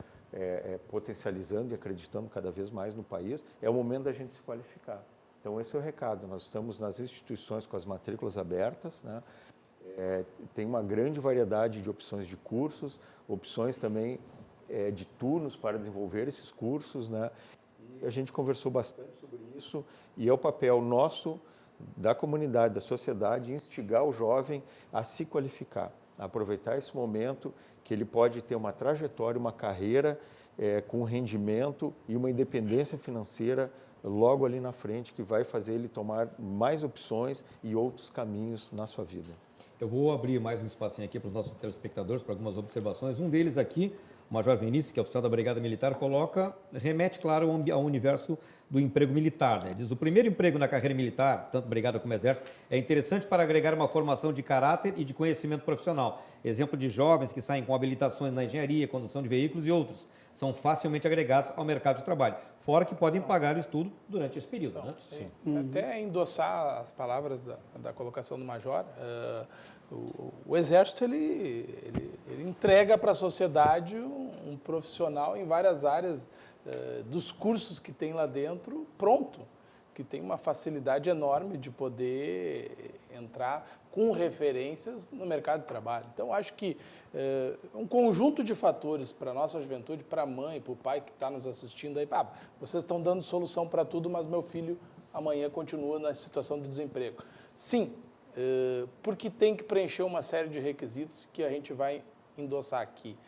potencializando e acreditando cada vez mais no país, é o momento da gente se qualificar. Então, esse é o recado. Nós estamos nas instituições com as matrículas abertas, né? Tem uma grande variedade de opções de cursos, opções também de turnos para desenvolver esses cursos, né? E a gente conversou bastante sobre isso e é o papel nosso, da comunidade, da sociedade, instigar o jovem a se qualificar, a aproveitar esse momento que ele pode ter uma trajetória, uma carreira com rendimento e uma independência financeira logo ali na frente, que vai fazer ele tomar mais opções e outros caminhos na sua vida. Eu vou abrir mais um espacinho aqui para os nossos telespectadores, para algumas observações. Um deles aqui, o Major Vinícius, que é oficial da Brigada Militar, remete, claro, ao universo do emprego militar, né? Diz, o primeiro emprego na carreira militar, tanto Brigada como Exército, é interessante para agregar uma formação de caráter e de conhecimento profissional. Exemplo de jovens que saem com habilitações na engenharia, condução de veículos e outros. São facilmente agregados ao mercado de trabalho. Fora que podem pagar o estudo durante esse período, né? Sim. Até endossar as palavras da colocação do Major, o Exército ele entrega para a sociedade um profissional em várias áreas dos cursos que tem lá dentro pronto, que tem uma facilidade enorme de poder entrar com referências no mercado de trabalho. Então, acho que um conjunto de fatores para a nossa juventude, para a mãe, para o pai que está nos assistindo aí, vocês estão dando solução para tudo, mas meu filho amanhã continua na situação de desemprego. Sim, porque tem que preencher uma série de requisitos que a gente vai endossar aqui.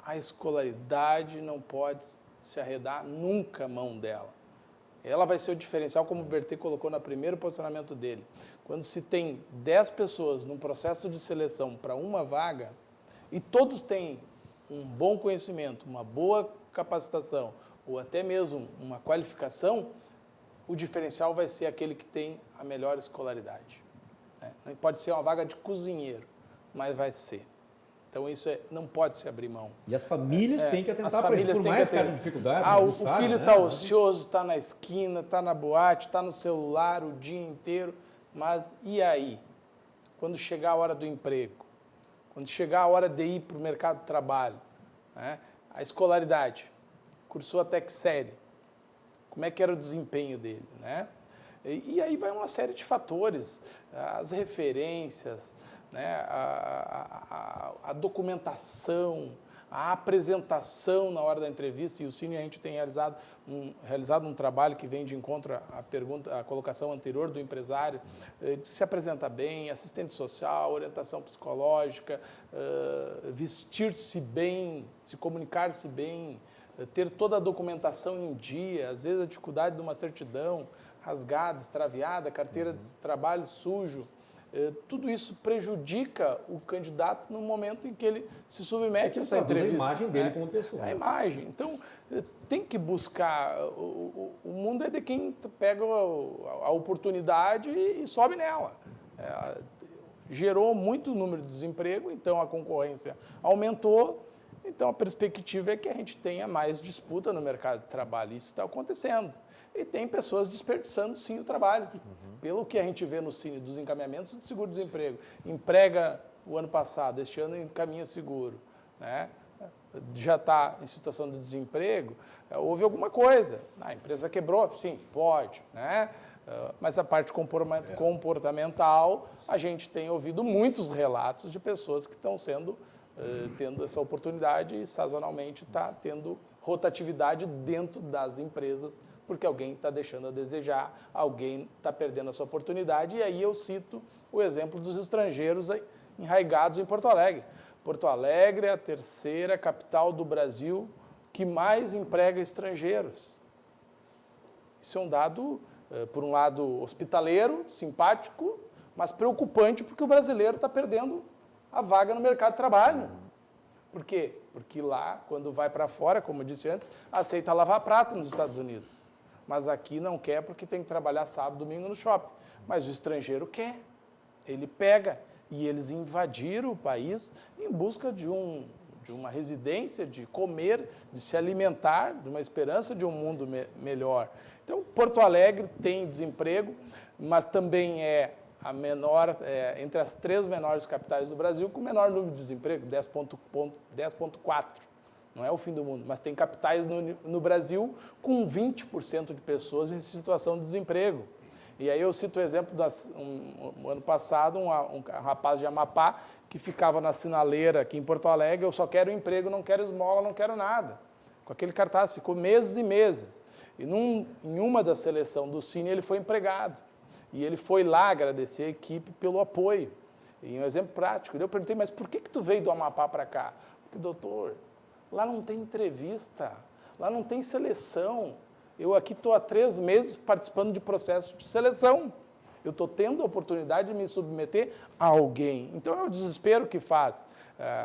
A escolaridade não pode se arredar nunca a mão dela. Ela vai ser o diferencial, como o Bertê colocou no primeiro posicionamento dele. Quando se tem 10 pessoas num processo de seleção para uma vaga e todos têm um bom conhecimento, uma boa capacitação ou até mesmo uma qualificação, o diferencial vai ser aquele que tem a melhor escolaridade. Não pode ser uma vaga de cozinheiro, mas vai ser. Então, isso não pode se abrir mão. E as famílias têm que atentar para isso, por mais que haja dificuldade. O filho está ocioso, está na esquina, está na boate, está no celular o dia inteiro. Mas e aí? Quando chegar a hora do emprego? Quando chegar a hora de ir para o mercado de trabalho? A escolaridade. Cursou até que série? Como é que era o desempenho dele? E aí vai uma série de fatores. As referências, a documentação, a apresentação na hora da entrevista, e o Cine a gente tem realizado um trabalho que vem de encontro à colocação anterior do empresário, de se apresentar bem, assistente social, orientação psicológica, vestir-se bem, se comunicar-se bem, ter toda a documentação em dia, às vezes a dificuldade de uma certidão rasgada, extraviada, carteira de trabalho sujo. Tudo isso prejudica o candidato no momento em que ele se submete a essa entrevista. A imagem dele como pessoa. A imagem. Então, tem que buscar. O mundo é de quem pega a oportunidade e sobe nela. Gerou muito número de desemprego, então a concorrência aumentou. Então, a perspectiva é que a gente tenha mais disputa no mercado de trabalho. Isso está acontecendo. E tem pessoas desperdiçando, sim, o trabalho. Pelo que a gente vê no Cine dos encaminhamentos do seguro-desemprego. Emprega o ano passado, este ano encaminha seguro. Já está em situação de desemprego, houve alguma coisa. A empresa quebrou? Sim, pode. Mas a parte comportamental, a gente tem ouvido muitos relatos de pessoas que estão tendo essa oportunidade e sazonalmente está tendo rotatividade dentro das empresas, porque alguém está deixando a desejar, alguém está perdendo essa oportunidade. E aí eu cito o exemplo dos estrangeiros enraigados em Porto Alegre. Porto Alegre é a terceira capital do Brasil que mais emprega estrangeiros. Isso é um dado, por um lado, hospitaleiro, simpático, mas preocupante, porque o brasileiro está perdendo a vaga no mercado de trabalho. Por quê? Porque lá, quando vai para fora, como eu disse antes, aceita lavar prato nos Estados Unidos. Mas aqui não quer porque tem que trabalhar sábado, domingo no shopping. Mas o estrangeiro quer, ele pega. E eles invadiram o país em busca de uma residência, de comer, de se alimentar, de uma esperança de um mundo melhor. Então, Porto Alegre tem desemprego, mas também é a menor, entre as 3 menores capitais do Brasil, com o menor número de desemprego, 10,4. Não é o fim do mundo, mas tem capitais no Brasil com 20% de pessoas em situação de desemprego. E aí eu cito o exemplo, ano passado, um rapaz de Amapá que ficava na sinaleira aqui em Porto Alegre, eu só quero emprego, não quero esmola, não quero nada. Com aquele cartaz, ficou meses e meses. E em uma da seleção do Cine ele foi empregado. E ele foi lá agradecer a equipe pelo apoio. E um exemplo prático. Eu perguntei, mas por que tu veio do Amapá para cá? Porque, doutor, lá não tem entrevista, lá não tem seleção. Eu aqui estou há 3 meses participando de processo de seleção. Eu estou tendo a oportunidade de me submeter a alguém. Então é o desespero que faz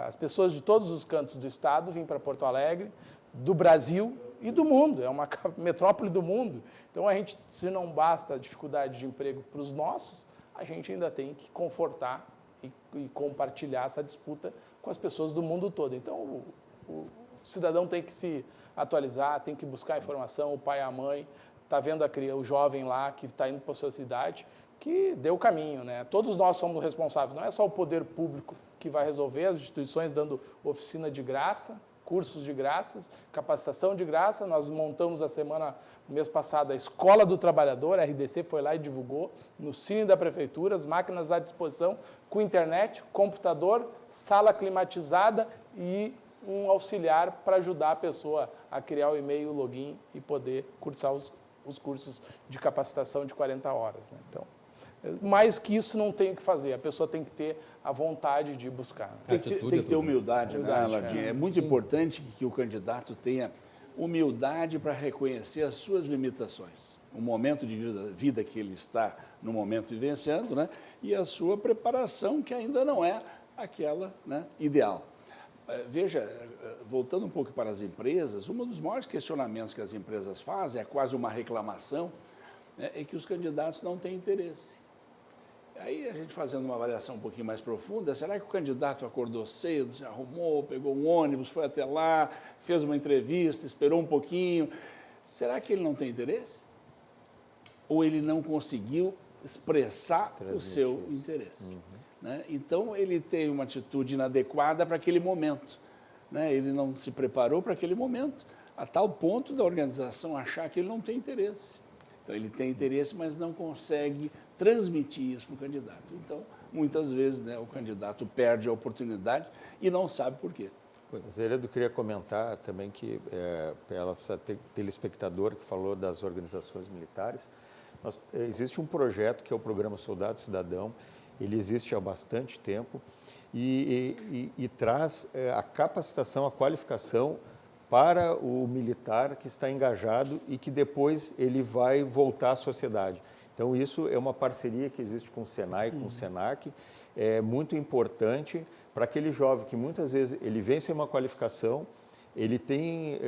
as pessoas de todos os cantos do estado virem para Porto Alegre, do Brasil e do mundo. É uma metrópole do mundo. Então a gente, se não basta a dificuldade de emprego para os nossos, a gente ainda tem que confortar e compartilhar essa disputa com as pessoas do mundo todo. Então o cidadão tem que se atualizar, tem que buscar informação, o pai e a mãe, está vendo o jovem lá que está indo para a sua cidade, que deu o caminho, né? Todos nós somos responsáveis, não é só o poder público que vai resolver, as instituições dando oficina de graça, cursos de graça, capacitação de graça. Nós montamos no mês passado, a Escola do Trabalhador, a RDC foi lá e divulgou, no Cine da Prefeitura, as máquinas à disposição, com internet, computador, sala climatizada e um auxiliar para ajudar a pessoa a criar o e-mail, o login e poder cursar os cursos de capacitação de 40 horas. Né? Então, mais que isso não tem o que fazer, a pessoa tem que ter a vontade de buscar. Tem que ter humildade, né, Aladim? É muito importante que o candidato tenha humildade para reconhecer as suas limitações, o momento de vida que ele está no momento vivenciando, né? E a sua preparação, que ainda não é aquela, né, ideal. Veja, voltando um pouco para as empresas, um dos maiores questionamentos que as empresas fazem, é quase uma reclamação, né, é que os candidatos não têm interesse. Aí a gente fazendo uma avaliação um pouquinho mais profunda, será que o candidato acordou cedo, se arrumou, pegou um ônibus, foi até lá, fez uma entrevista, esperou um pouquinho? Será que ele não tem interesse? Ou ele não conseguiu expressar o seu interesse? Né? Então, ele tem uma atitude inadequada para aquele momento. Né? Ele não se preparou para aquele momento, a tal ponto da organização achar que ele não tem interesse. Então, ele tem interesse, mas não consegue transmitir isso para o candidato. Então, muitas vezes, né, o candidato perde a oportunidade e não sabe por quê. Zeredo, queria comentar também que, pela essa telespectadora que falou das organizações militares, existe um projeto que é o Programa Soldado Cidadão. Ele existe há bastante tempo e traz a capacitação, a qualificação para o militar que está engajado e que depois ele vai voltar à sociedade. Então, isso é uma parceria que existe com o Senai, com o Senac, é muito importante para aquele jovem que muitas vezes ele vem sem uma qualificação, ele tem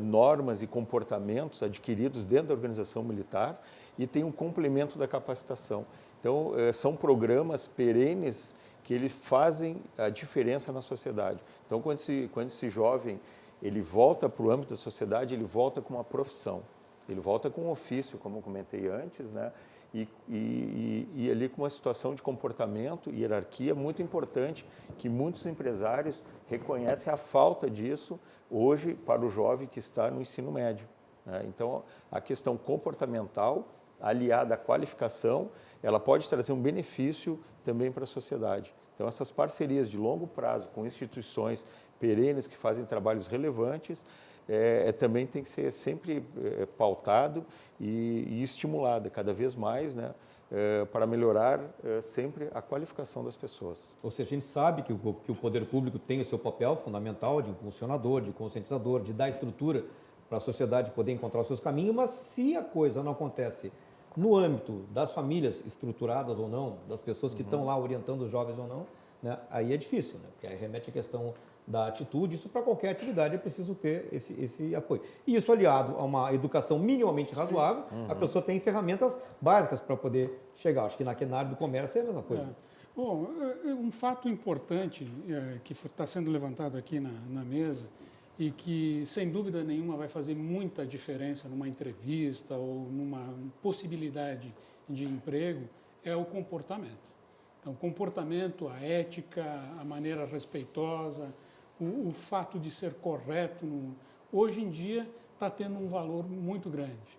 normas e comportamentos adquiridos dentro da organização militar e tem um complemento da capacitação. Então, são programas perenes que eles fazem a diferença na sociedade. Então, quando esse jovem ele volta para o âmbito da sociedade, ele volta com uma profissão, ele volta com um ofício, como eu comentei antes, né? E ali com uma situação de comportamento e hierarquia muito importante, que muitos empresários reconhecem a falta disso hoje para o jovem que está no ensino médio. Né? Então, a questão comportamental, aliada à qualificação, ela pode trazer um benefício também para a sociedade. Então, essas parcerias de longo prazo com instituições perenes que fazem trabalhos relevantes, também tem que ser sempre pautado e estimulado cada vez mais, né, para melhorar sempre a qualificação das pessoas. Ou seja, a gente sabe que o poder público tem o seu papel fundamental de impulsionador, de conscientizador, de dar estrutura para a sociedade poder encontrar os seus caminhos, mas se a coisa não acontece no âmbito das famílias estruturadas ou não, das pessoas que estão lá orientando os jovens ou não, né, aí é difícil, né, porque aí remete à questão da atitude. Isso para qualquer atividade é preciso ter esse apoio. E isso aliado a uma educação minimamente razoável, a pessoa tem ferramentas básicas para poder chegar. Acho que na área do comércio é a mesma coisa. Bom, um fato importante que está sendo levantado aqui na mesa e que, sem dúvida nenhuma, vai fazer muita diferença numa entrevista ou numa possibilidade de emprego, é o comportamento. Então, o comportamento, a ética, a maneira respeitosa, o fato de ser correto, hoje em dia está tendo um valor muito grande.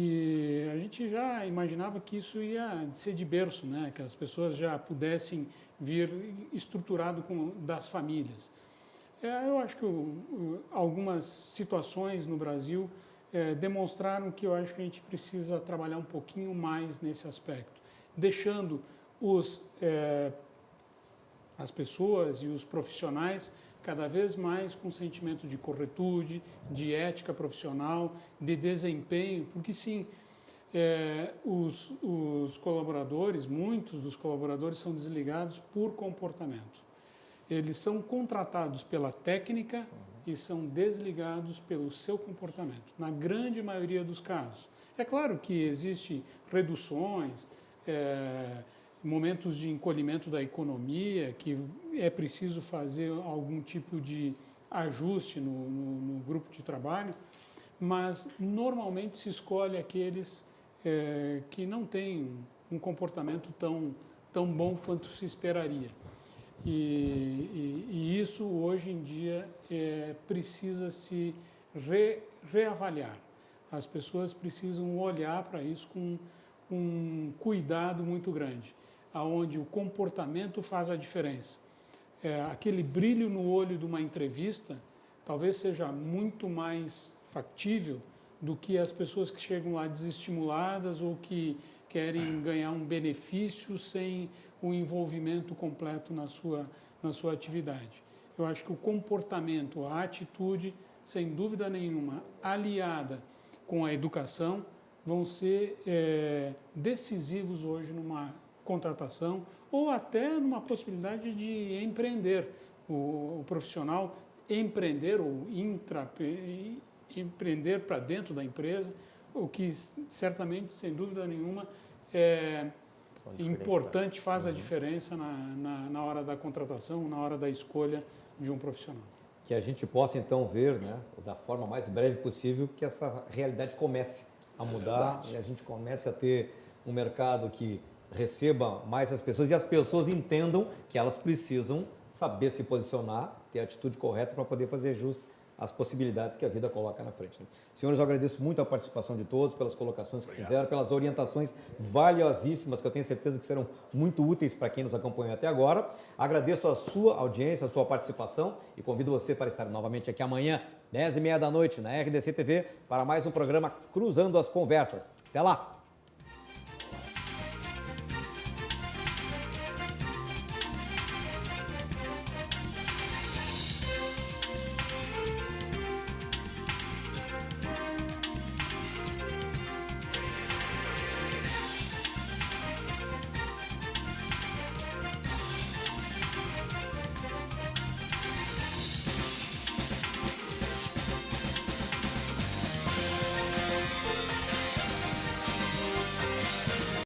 E a gente já imaginava que isso ia ser de berço, né? Que as pessoas já pudessem vir estruturado das famílias. Eu acho que algumas situações no Brasil demonstraram que eu acho que a gente precisa trabalhar um pouquinho mais nesse aspecto, deixando as pessoas e os profissionais cada vez mais com sentimento de corretude, de ética profissional, de desempenho, porque sim, os colaboradores, muitos dos colaboradores são desligados por comportamento. Eles são contratados pela técnica e são desligados pelo seu comportamento, na grande maioria dos casos. É claro que existem reduções, momentos de encolhimento da economia, que é preciso fazer algum tipo de ajuste no grupo de trabalho, mas normalmente se escolhe aqueles que não têm um comportamento tão bom quanto se esperaria. E isso hoje em dia precisa se reavaliar. As pessoas precisam olhar para isso com um cuidado muito grande, aonde o comportamento faz a diferença. Aquele brilho no olho de uma entrevista talvez seja muito mais factível do que as pessoas que chegam lá desestimuladas ou que querem ganhar um benefício sem o envolvimento completo na sua atividade. Eu acho que o comportamento, a atitude, sem dúvida nenhuma, aliada com a educação, vão ser decisivos hoje numa contratação ou até numa possibilidade de empreender. O profissional empreender ou empreender para dentro da empresa, o que certamente, sem dúvida nenhuma, importante, faz a diferença na hora da contratação, na hora da escolha de um profissional. Que a gente possa então ver, né, da forma mais breve possível, que essa realidade comece a mudar e a gente comece a ter um mercado que receba mais as pessoas e as pessoas entendam que elas precisam saber se posicionar, ter a atitude correta para poder fazer jus às possibilidades que a vida coloca na frente. Né? Senhores, eu agradeço muito a participação de todos, pelas colocações que fizeram, pelas orientações valiosíssimas, que eu tenho certeza que serão muito úteis para quem nos acompanhou até agora. Agradeço a sua audiência, a sua participação e convido você para estar novamente aqui amanhã, 10h30 da noite, na RDC TV, para mais um programa Cruzando as Conversas. Até lá!